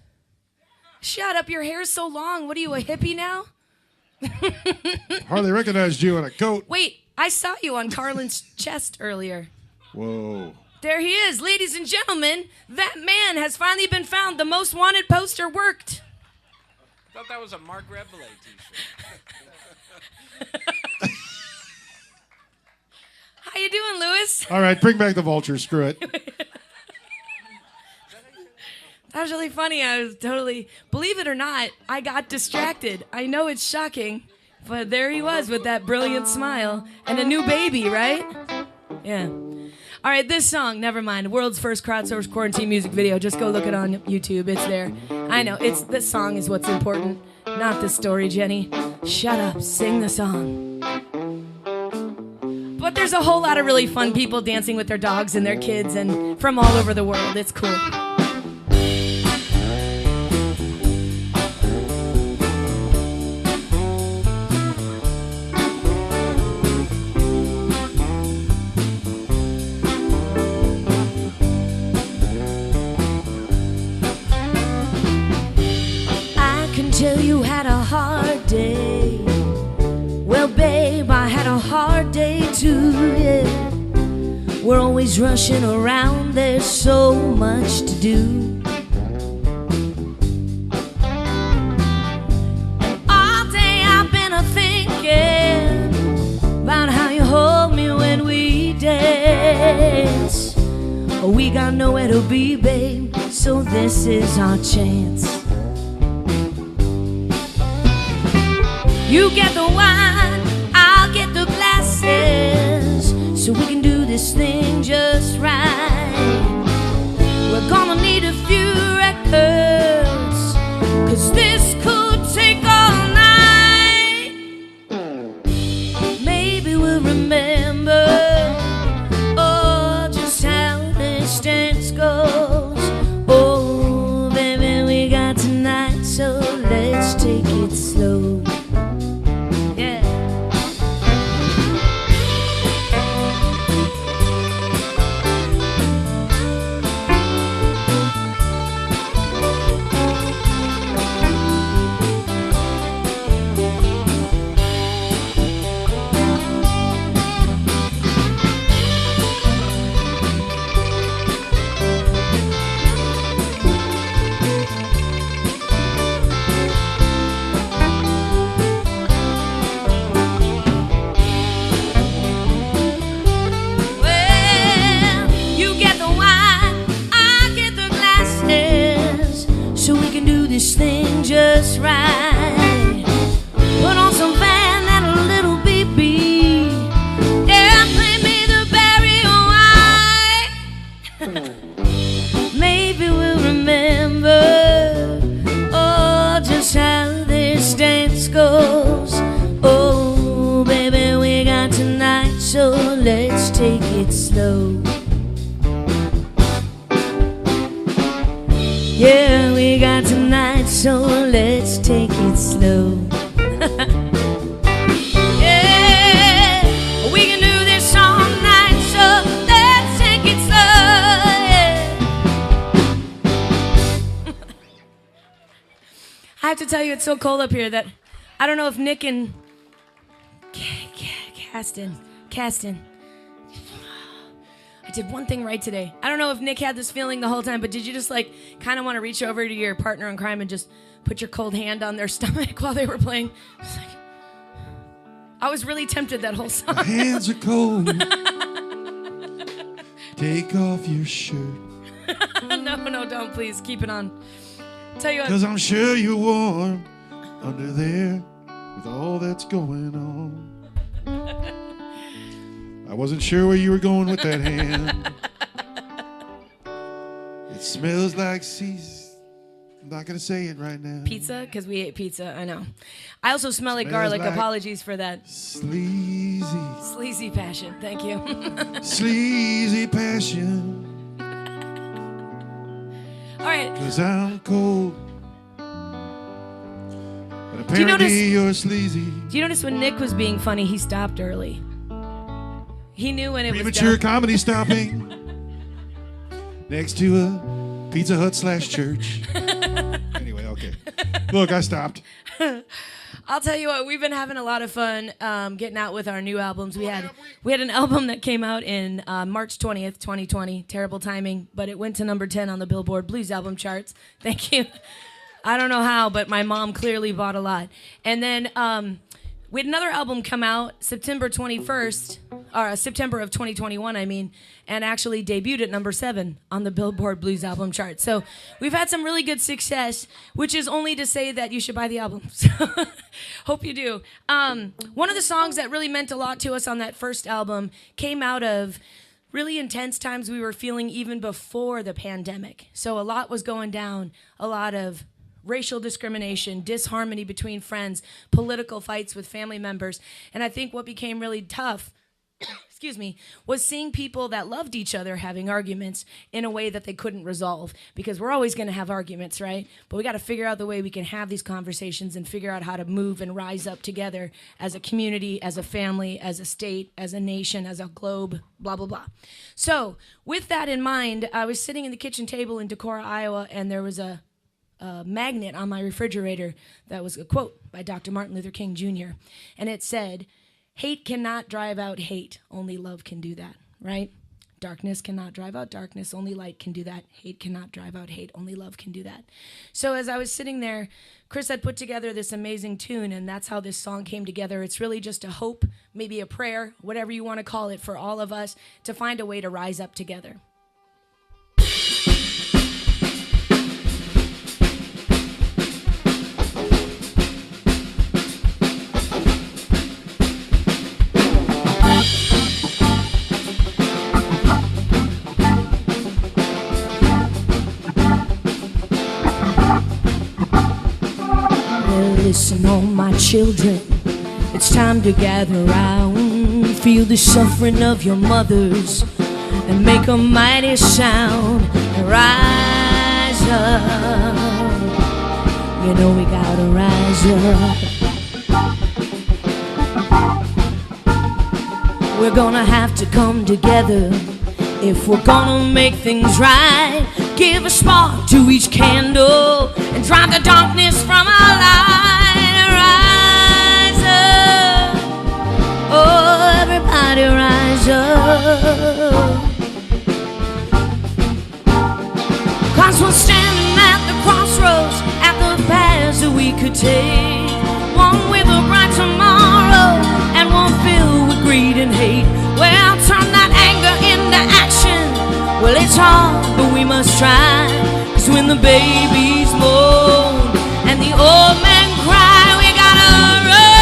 Shut up, your hair's so long. What are you, a hippie now? Hardly recognized you in a coat. Wait, I saw you on Carlin's chest earlier. Whoa. There he is. Ladies and gentlemen, that man has finally been found. The most wanted poster worked. I thought that was a Mark Rebelay t-shirt. How you doing, Lewis? All right, bring back the vulture. Screw it. That was really funny. I was totally, believe it or not, I got distracted. I know it's shocking, but there he was with that brilliant smile and a new baby, right? Yeah. All right, this song, never mind. World's first crowdsourced quarantine music video. Just go look it on YouTube. It's there. I know. This song is what's important, not the story, Jenny. Shut up. Sing the song. But there's a whole lot of really fun people dancing with their dogs and their kids and from all over the world. It's cool. always rushing around, there's so much to do. All day I've been thinking about how you hold me when we dance. We got nowhere to be, babe, so this is our chance. You get the wine, I'll get the glasses, so we can do this thing just right. We're gonna need a few records, 'cause this could take all night. Maybe we'll remember, oh, just how this dance goes. Oh, baby, we got tonight, so let's take it slow. This thing just right. Put on some Van and a little BB. Yeah, play me the Barry White. Maybe we'll remember, oh, just how this dance goes. Oh, baby, we got tonight, so let's take it slow. Yeah, we got tonight, so let's take it slow. Yeah, we can do this all night, so let's take it slow. Yeah. I have to tell you, it's so cold up here that I don't know if Nick and Kaston. I did one thing right today. I don't know if Nick had this feeling the whole time, but did you just like kind of want to reach over to your partner in crime and just put your cold hand on their stomach while they were playing? I was really tempted that whole song. My hands are cold. Take off your shirt. No, don't, please. Keep it on. Tell you what. 'Cause I'm sure you're warm under there with all that's going on. I wasn't sure where you were going with that hand. It smells like I'm not going to say it right now. Pizza? Because we ate pizza, I know. I also smell like garlic. Like apologies for that. Sleazy passion. Thank you. Sleazy passion. All right. 'Cause I'm cold. But apparently you're sleazy. Do you notice when Nick was being funny, he stopped early? He knew when it was Premature done. comedy stopping next to a Pizza Hut / church. Anyway, okay. Look, I stopped. I'll tell you what, we've been having a lot of fun getting out with our new albums. We had an album that came out in March 20th, 2020. Terrible timing, but it went to number 10 on the Billboard Blues album charts. Thank you. I don't know how, but my mom clearly bought a lot. And then we had another album come out September of 2021, and actually debuted at number 7 on the Billboard Blues album chart. So we've had some really good success, which is only to say that you should buy the album. So hope you do. One of the songs that really meant a lot to us on that first album came out of really intense times we were feeling even before the pandemic. So a lot was going down, a lot of racial discrimination, disharmony between friends, political fights with family members. And I think what became really tough, was seeing people that loved each other having arguments in a way that they couldn't resolve. Because we're always going to have arguments, right? But we got to figure out the way we can have these conversations and figure out how to move and rise up together as a community, as a family, as a state, as a nation, as a globe, blah, blah, blah. So with that in mind, I was sitting in the kitchen table in Decorah, Iowa, and there was a magnet on my refrigerator that was a quote by Dr. Martin Luther King Jr. And it said, "Hate cannot drive out hate. Only love can do that," right? Darkness cannot drive out darkness. Only light can do that. Hate cannot drive out hate. Only love can do that. So as I was sitting there, Chris had put together this amazing tune, and that's how this song came together. It's really just a hope, maybe a prayer, whatever you want to call it, for all of us to find a way to rise up together. Listen, all my children, it's time to gather round. Feel the suffering of your mothers and make a mighty sound and rise up. You know we gotta rise up. We're gonna have to come together if we're gonna make things right. Give a spark to each candle and drive the darkness from our lives. Rise up, oh everybody rise up. 'Cause we're standing at the crossroads, at the paths that we could take. One with a bright tomorrow and one filled with greed and hate. Well, turn that anger into action. Well, it's hard, but we must try. 'Cause when the babies moan and the old men cry, we gotta rise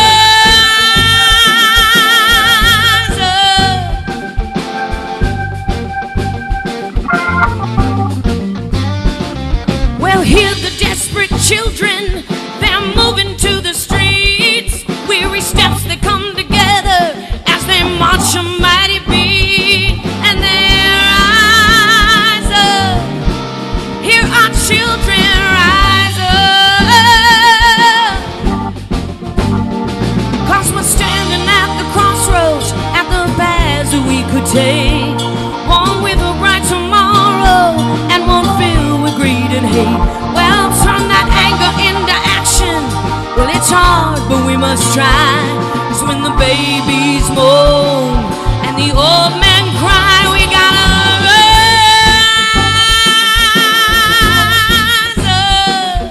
up. Well, hear the desperate children, they're moving to the streets. Weary steps, they come together as they march a mighty beat. And they rise up. Hear our children rise up. 'Cause we're standing at the crossroads, at the paths that we could take. One with a bright tomorrow and one filled with greed and hate. Well, turn that anger into action. Well, it's hard, but we must try. 'Cause when the babies moan and the old men cry, we gotta rise up.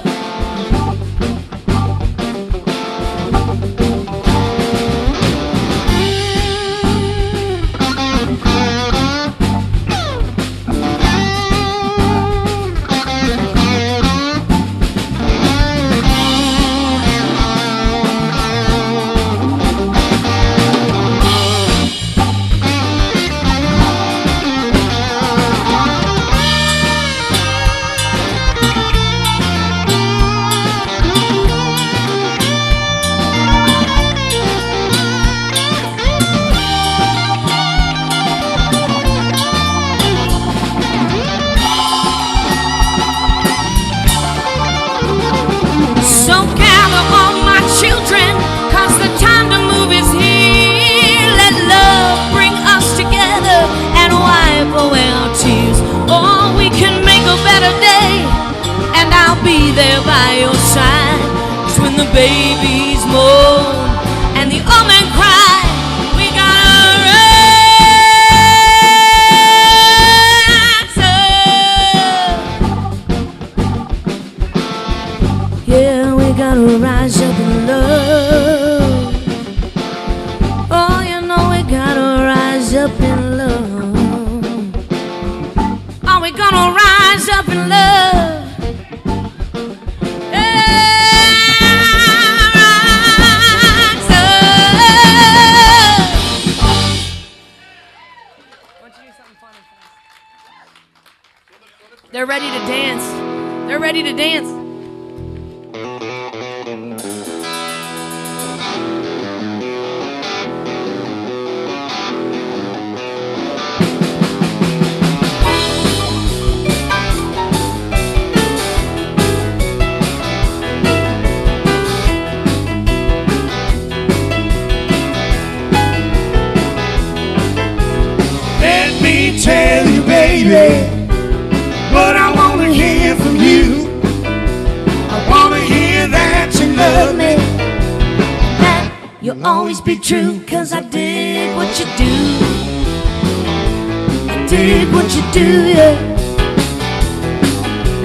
So gather all my children, 'cause the time to move is here. Let love bring us together and wipe away our tears. Oh, we can make a better day, and I'll be there by your side. 'Cause when the babies moan and the old men cry, we gotta rise up. Yeah, we gotta rise up in love. Oh, you know we gotta rise up in love. Are we gonna rise up in love? Yeah, rise up. Why don't you do something fun and fast? They're ready to dance. They're ready to dance. Let me tell you, baby, what I wanna hear from you. I wanna hear that you love me, That you'll always be true, 'cause I dig what you do. I dig what you do, yeah.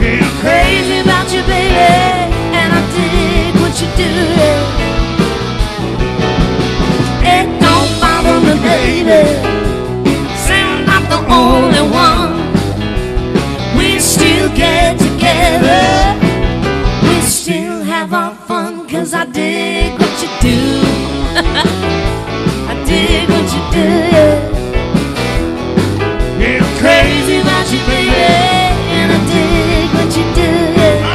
I'm crazy about you, baby, and I dig what you do, yeah. It don't bother me, baby, say I'm not the only one. We still get together, we still have our fun, 'cause I dig what you do. I dig what you do, yeah. Yeah, I'm crazy about you, baby, and I dig what you do, yeah.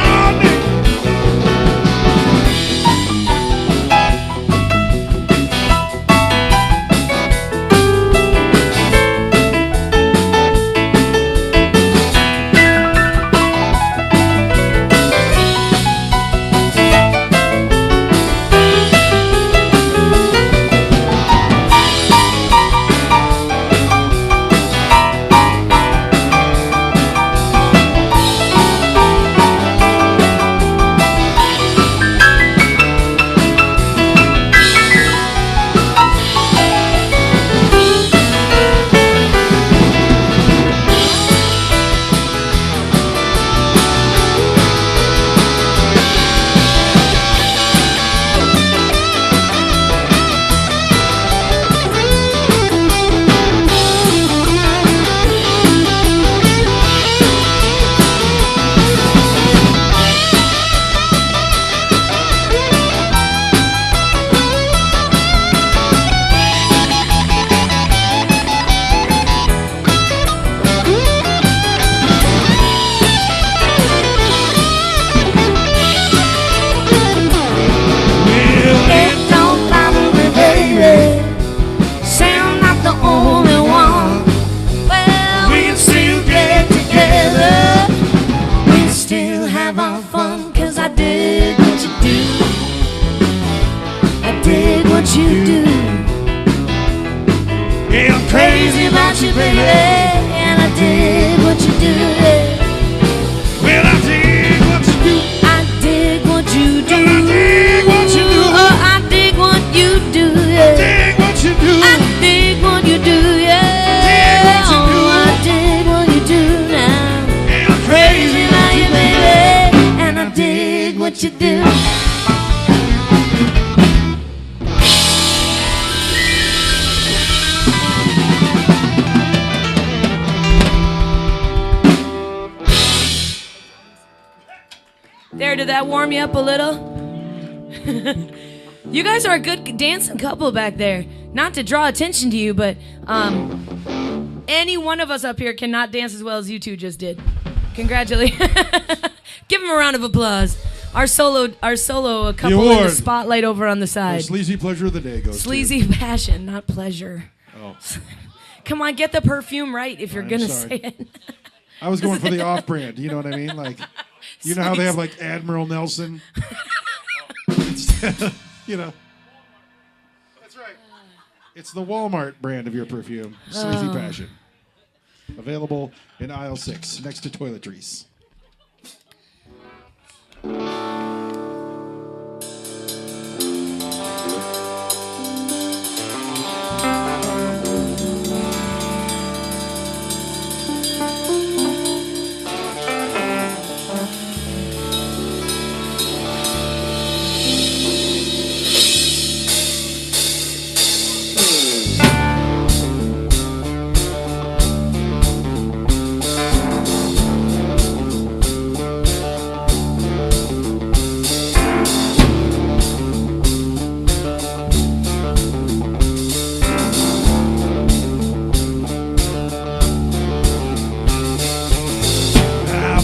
Warm you up a little? You guys are a good dancing couple back there. Not to draw attention to you, but any one of us up here cannot dance as well as you two just did. Congratulations. Give them a round of applause. Our solo couple in the spotlight over on the side. Sleazy pleasure of the day goes Sleazy to. passion, not pleasure. Oh. Come on, get the perfume right if you're going to say it. I was going for the off-brand. You know what I mean? Like, you know how they have like Admiral Nelson? You know. That's right. It's the Walmart brand of your perfume, Sleazy Passion. Available in aisle 6, next to toiletries.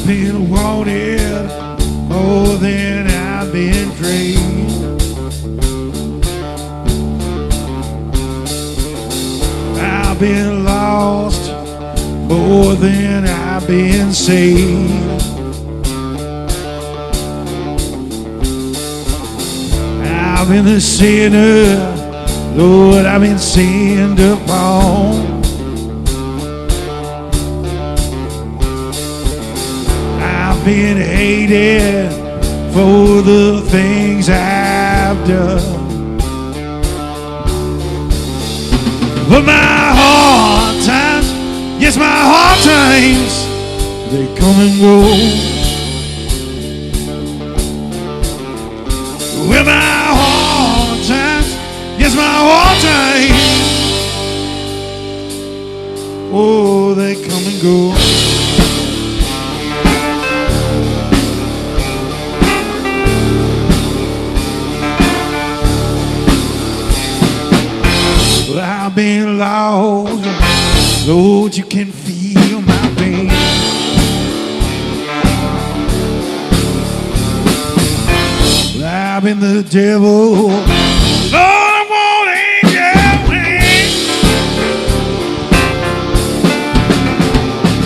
Been wanted more than I've been trained. I've been lost more than I've been saved. I've been the sinner, Lord, I've been sinned upon. Been hated for the things I've done, but my hard times, Yes, my hard times, they come and go. Well, my hard times, yes, my hard times, oh, they come and go. Well, I've been lost, Lord, you can feel my pain. Well, I've been the devil, Lord, I won't angel wings.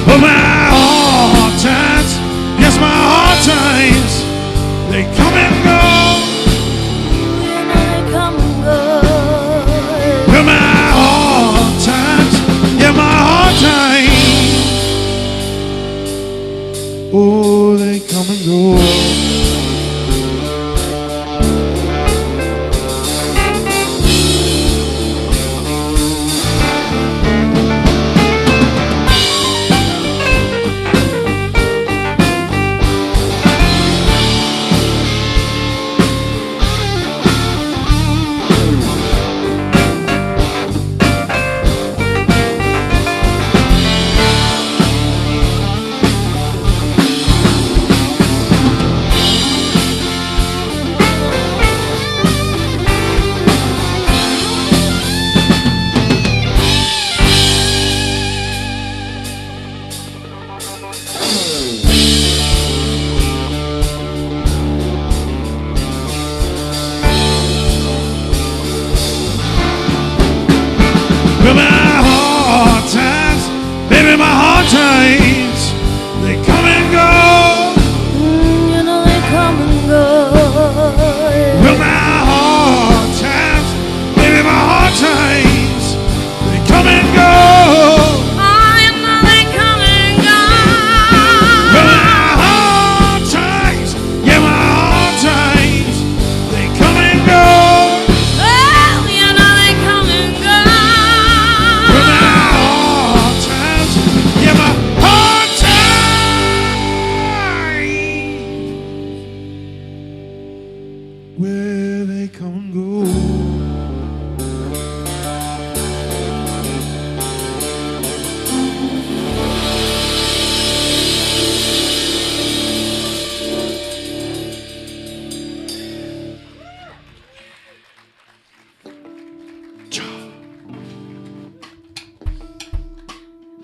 But my hard times, yes, my hard times, they come and go. They come and go. Well, my hard times, yeah, my hard times, oh, they come and go. Well, my hard times, baby, my hard times, they come and go. You know they come and go. Well, my hard times, baby, my hard times, they come and go. Oh, you know they come and go. Well, my hard times, yeah, my hard times, they come and go. Oh, you know they come and go. Well, my hard times, yeah, my hard times, where they come and go.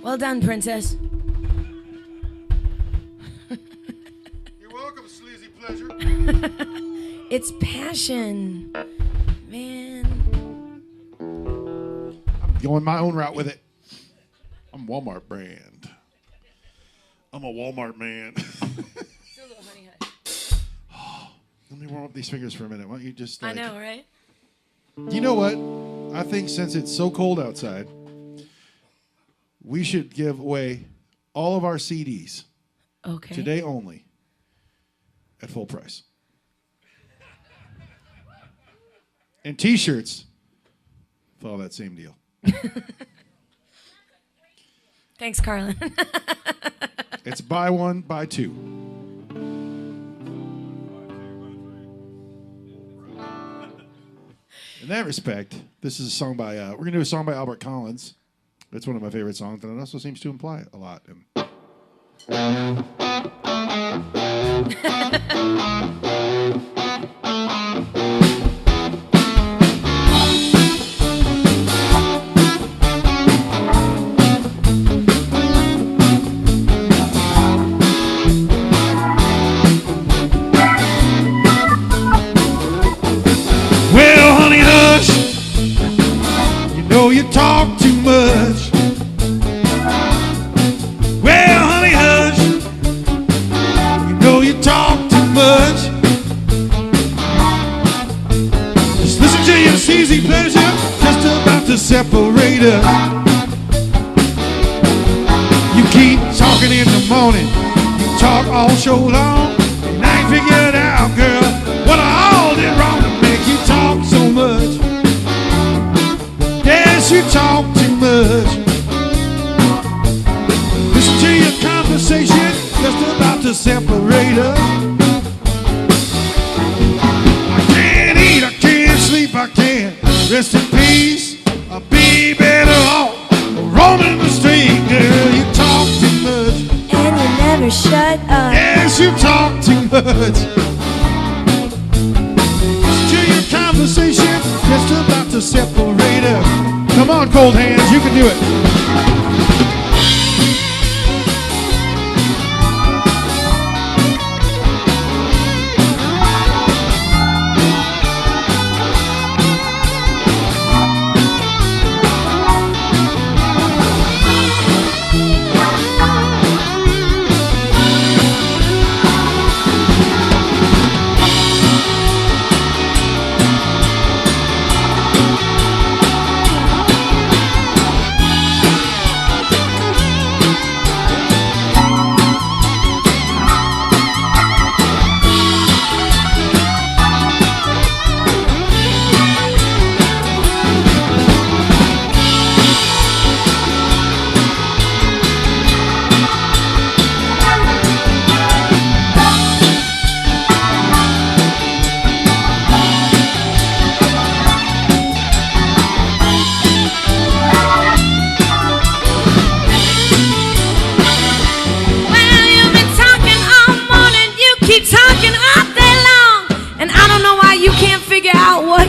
Well done, princess. You're welcome, sleazy pleasure. It's passion. Man. I'm going my own route with it. I'm Walmart brand. I'm a Walmart man. Let me warm up these fingers for a minute. Why don't you just I know, right? You know what? I think since it's so cold outside, we should give away all of our CDs Okay. today only at full price. And T-shirts follow that same deal. Thanks, Carlin. It's buy one, buy two. In that respect, this is a song by, we're going to do a song by Albert Collins. It's one of my favorite songs, and it also seems to imply a lot. Well, honey, hush. You know you talk too much. Well, honey, hush. You know you talk too much. Just listen to your easy pleasure, just about to separate us. You keep talking in the morning, you talk all show long, and I ain't figured out, girl, what I all did wrong to make you talk so much. Yes, you talk too much. Rest in peace, I'll be better off roaming the street. Girl, you talk too much. And you never shut up. Yes, you talk too much. To your conversation, just about to separate us. Come on, cold hands, you can do it.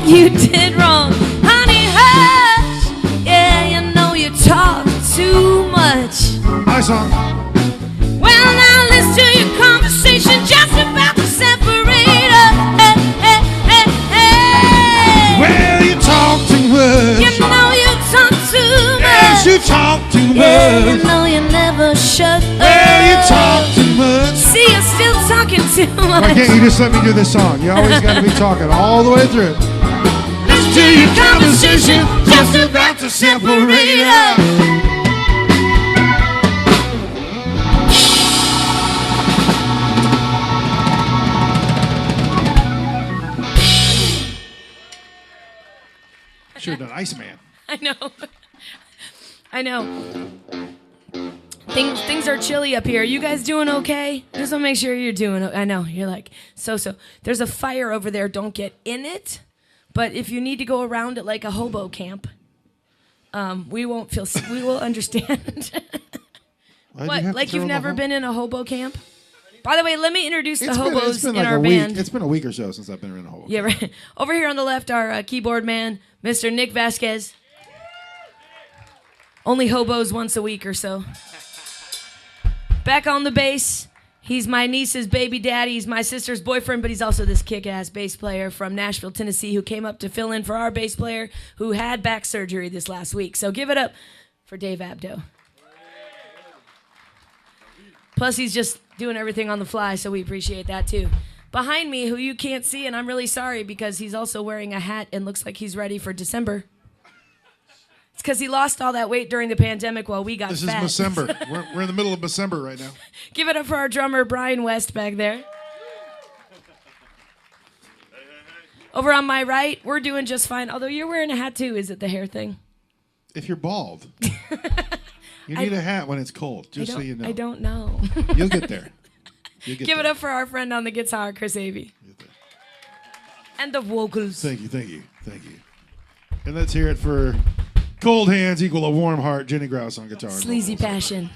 You did wrong, honey, hush. Yeah, you know you talk too much. My song. Well, now listen to your conversation, just about to separate us. Hey, hey, hey, hey. Well, you talk too much. You know you talk too much. Yes, you talk too much. Yeah, you know you never shut up. Well, you talk too much. See, you're still talking too much. Why can't you just let me do this song? You always got to be talking all the way through. Listen to your conversation, just about to separate us. Should have done Iceman. I know. I know. Things are chilly up here. You guys doing okay? Just want to make sure you're doing. I know you're like so. There's a fire over there. Don't get in it. But if you need to go around it like a hobo camp, we won't feel. We will understand. What? Like you've never been in a hobo camp? By the way, let me introduce the hobos in our band. It's been a week or so since I've been in a hobo. Yeah, right. Over here on the left, our keyboard man, Mr. Nick Vasquez. Only hobos once a week or so. Back on the bass, he's my niece's baby daddy. He's my sister's boyfriend, but he's also this kick-ass bass player from Nashville, Tennessee, who came up to fill in for our bass player who had back surgery this last week. So give it up for Dave Abdo. Plus, he's just doing everything on the fly, so we appreciate that too. Behind me, who you can't see, and I'm really sorry because he's also wearing a hat and looks like he's ready for December. It's because he lost all that weight during the pandemic while we got fat. This is December. We're in the middle of December right now. Give it up for our drummer, Brian West, back there. Over on my right, we're doing just fine. Although you're wearing a hat too. Is it the hair thing? If you're bald, you need a hat when it's cold, just so you know. I don't know. You'll get there. Give it up for our friend on the guitar, Chris Avey. And the vocals. Thank you. And let's hear it for Cold Hands Equal a Warm Heart, Jenny Grouws on guitar. Sleazy Passion.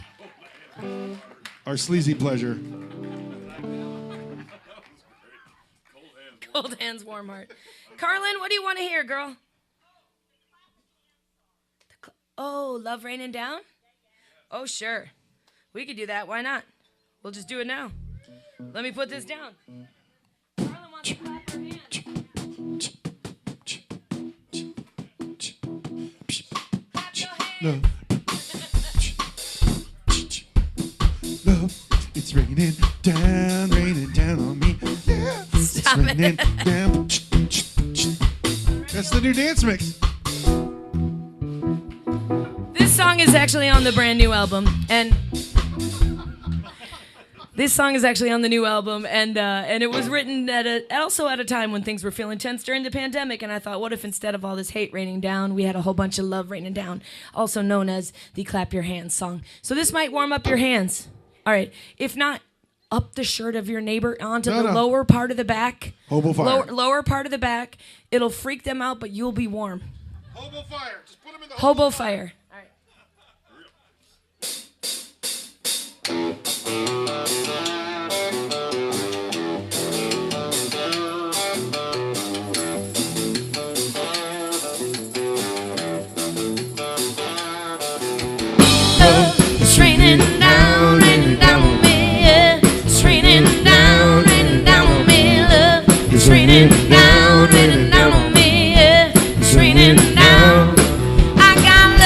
Our sleazy pleasure. Cold Hands, Warm Heart. Carlin, what do you want to hear, girl? Love Raining Down? Oh, sure. We could do that. Why not? We'll just do it now. Let me put this down. Carlin wants to clap her hands. Love. Love, it's raining down on me. Yeah, it's raining down. That's the new dance mix. This song is actually on the brand new album, and this song is actually on the new album, and it was written at a time when things were feeling tense during the pandemic, and I thought, what if instead of all this hate raining down, we had a whole bunch of love raining down, also known as the Clap Your Hands song. So this might warm up your hands. All right. If not, up the shirt of your neighbor onto No, the no. lower part of the back. Hobo fire. Lower part of the back. It'll freak them out, but you'll be warm. Hobo fire. Just put him in the Hobo fire. All right. It's raining down, raining down on me. Yeah. It's raining down, raining down on me. Love. It's raining down, raining down on me. Yeah. It's raining down. I got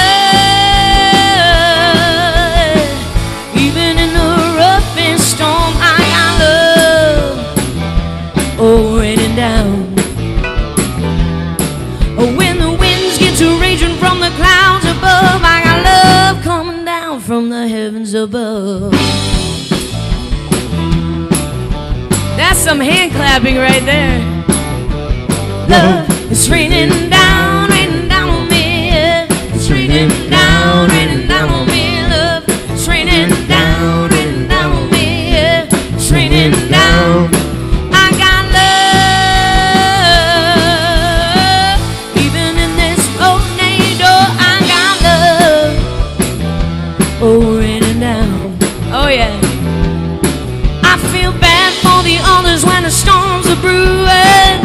love. Even in the roughest storm, I got love. Oh, raining down. Oh, when the winds get to raging from the clouds above, I got love coming down from the heavens above. That's some hand clapping right there. Love, it's raining down on me. Yeah. It's raining down on me. Love, it's raining down on me. Yeah. It's raining down. I got love. Even in this tornado, I got love. Oh, raining down. Oh, yeah. I feel bad for the others when the storms are brewing,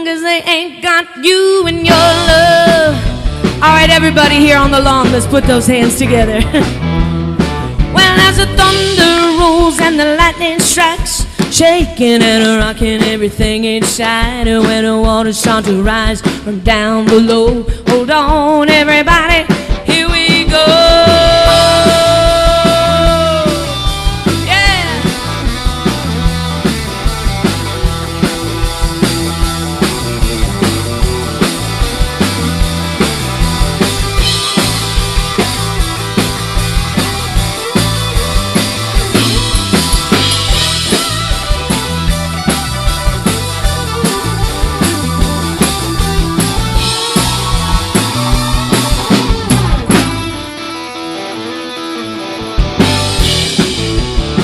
'cause they ain't got you in your love. All right, everybody here on the lawn, let's put those hands together. Well, as the thunder rolls and the lightning strikes, shaking and rocking everything inside, and when the waters start to rise from down below, hold on, everybody, here we go.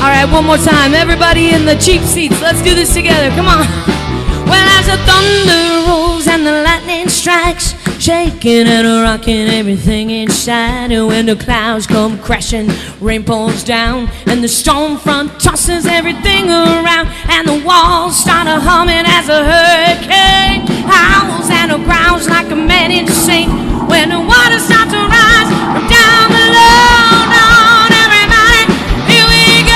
All right, one more time. Everybody in the cheap seats, let's do this together. Come on. Well, as the thunder rolls and the lightning strikes, shaking and rocking everything inside, and when the clouds come crashing, rain pours down, and the storm front tosses everything around, and the walls start a humming as a hurricane howls and it growls like a man insane. When the water starts to rise from down below, down, everybody, here we go.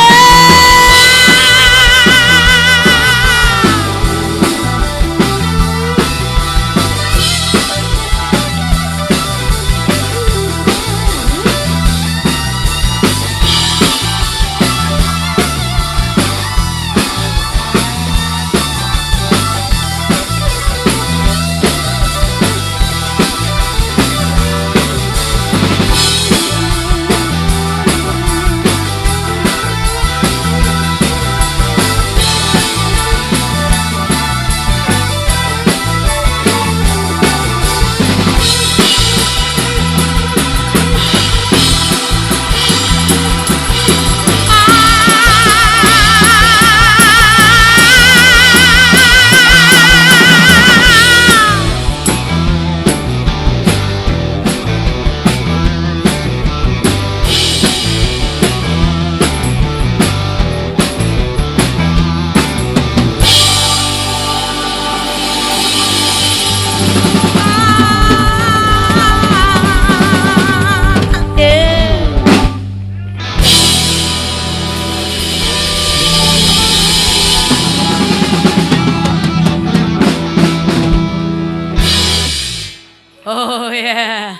Oh, yeah.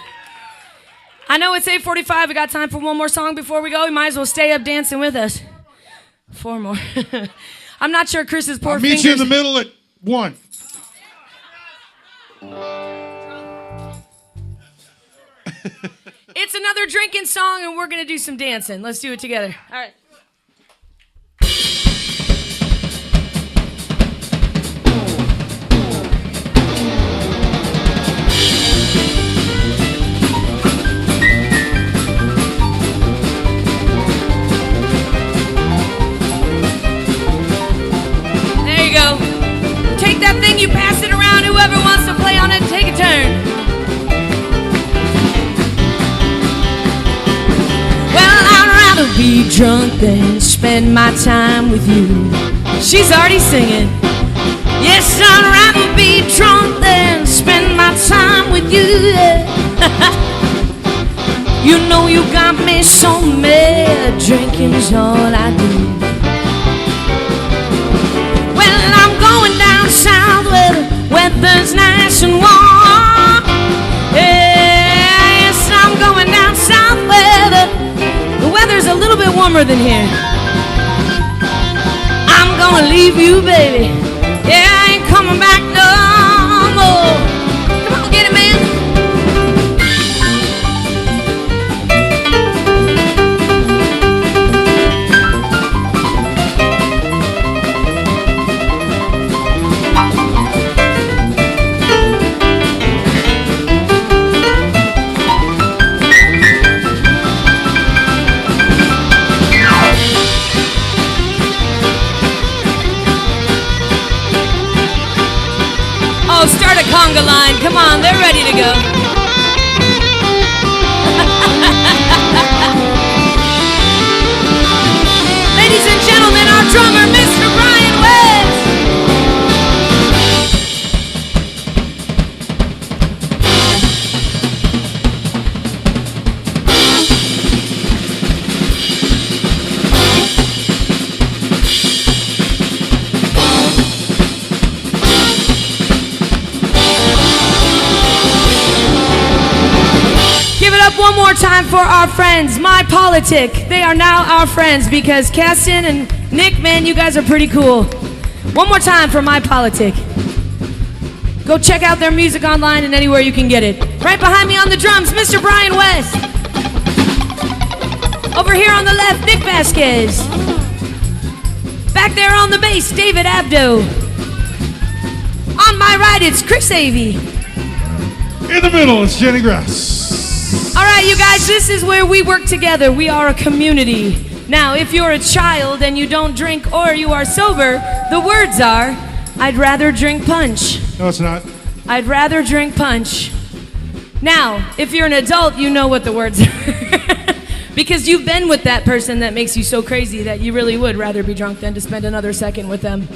I know it's 8:45. We got time for one more song before we go. You might as well stay up dancing with us. 4 more. I'm not sure Chris's poor I'll meet fingers. you in the middle at 1. It's another drinking song, and we're going to do some dancing. Let's do it together. All right. drunk than spend my time with you. She's already singing. Yes, I'd rather be drunk than spend my time with you. You know you got me so mad, drinking's all I do. Well, I'm going down south where the weather's nice and warm. Yes, I'm going down south where the weather's a little bit warmer than here. I'm gonna leave you, baby. Yeah, I ain't coming back no more. Come on, get it, man. Start a conga line. Come on, they're ready to go. Ladies and gentlemen, our drummer, Mr. Brian West. One more time for our friends, My Politic. They are now our friends because Kaston and Nick, man, you guys are pretty cool. One more time for My Politic. Go check out their music online and anywhere you can get it. Right behind me on the drums, Mr. Brian West. Over here on the left, Nick Vasquez. Back there on the bass, David Abdo. On my right, it's Chris Avey. In the middle, it's Jenny Grouws. All right, you guys, this is where we work together. We are a community. Now, if you're a child and you don't drink or you are sober, the words are, I'd rather drink punch. No, it's not. I'd rather drink punch. Now, if you're an adult, you know what the words are. Because you've been with that person that makes you so crazy that you really would rather be drunk than to spend another second with them.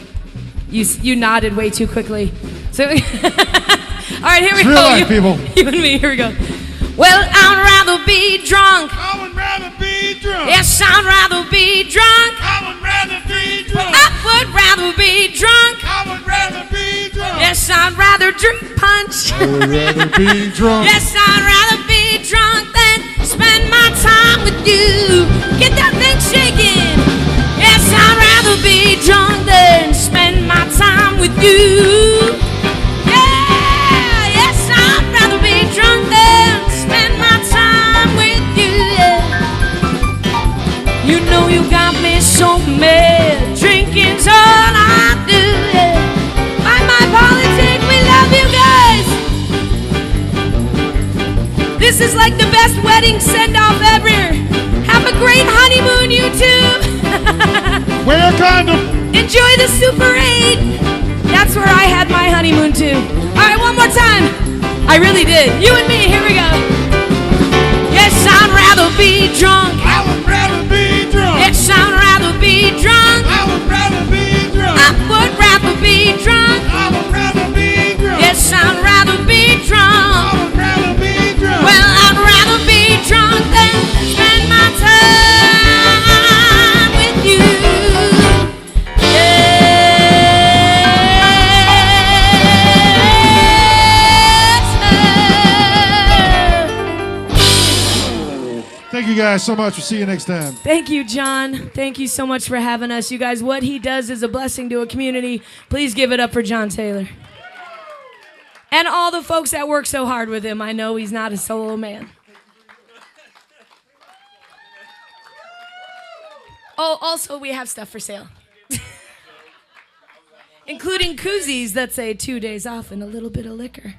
You nodded way too quickly. So, all right, here we go. Real life, people. You and me, here we go. Well, I'd rather be drunk. I would rather be drunk. Yes, I'd rather be drunk. I would rather be drunk. I would rather be drunk. I would rather be drunk. Yes, I'd rather drink punch. I would rather be drunk. Yes, I'd rather be drunk than spend my time with you. Get that thing shaking. Yes, I'd rather be drunk than spend my time with you. Yeah, yes, I'd rather be drunk than spend my time with you. You know you got me so mad. Drinking's all I do. My Politic, we love you guys. This is like the best wedding send-off ever. Have a great honeymoon, you two. Wear a condom. Enjoy the Super 8. That's where I had my honeymoon too. All right, one more time. I really did. You and me, here we go. Yes, I'd rather be drunk. I would rather be drunk. Yes, I'd rather be drunk. I would rather be drunk. I would rather be drunk. I would rather be drunk. Yes, I'd rather be I drunk. would rather be drunk. Well, I'd rather be drunk than spend my time with you. Thank you guys so much. We'll see you next time. Thank you, John. Thank you so much for having us. You guys, what he does is a blessing to a community. Please give it up for John Taylor. And all the folks that work so hard with him. I know he's not a solo man. Oh, also, we have stuff for sale. Including koozies that say 2 days off and a little bit of liquor.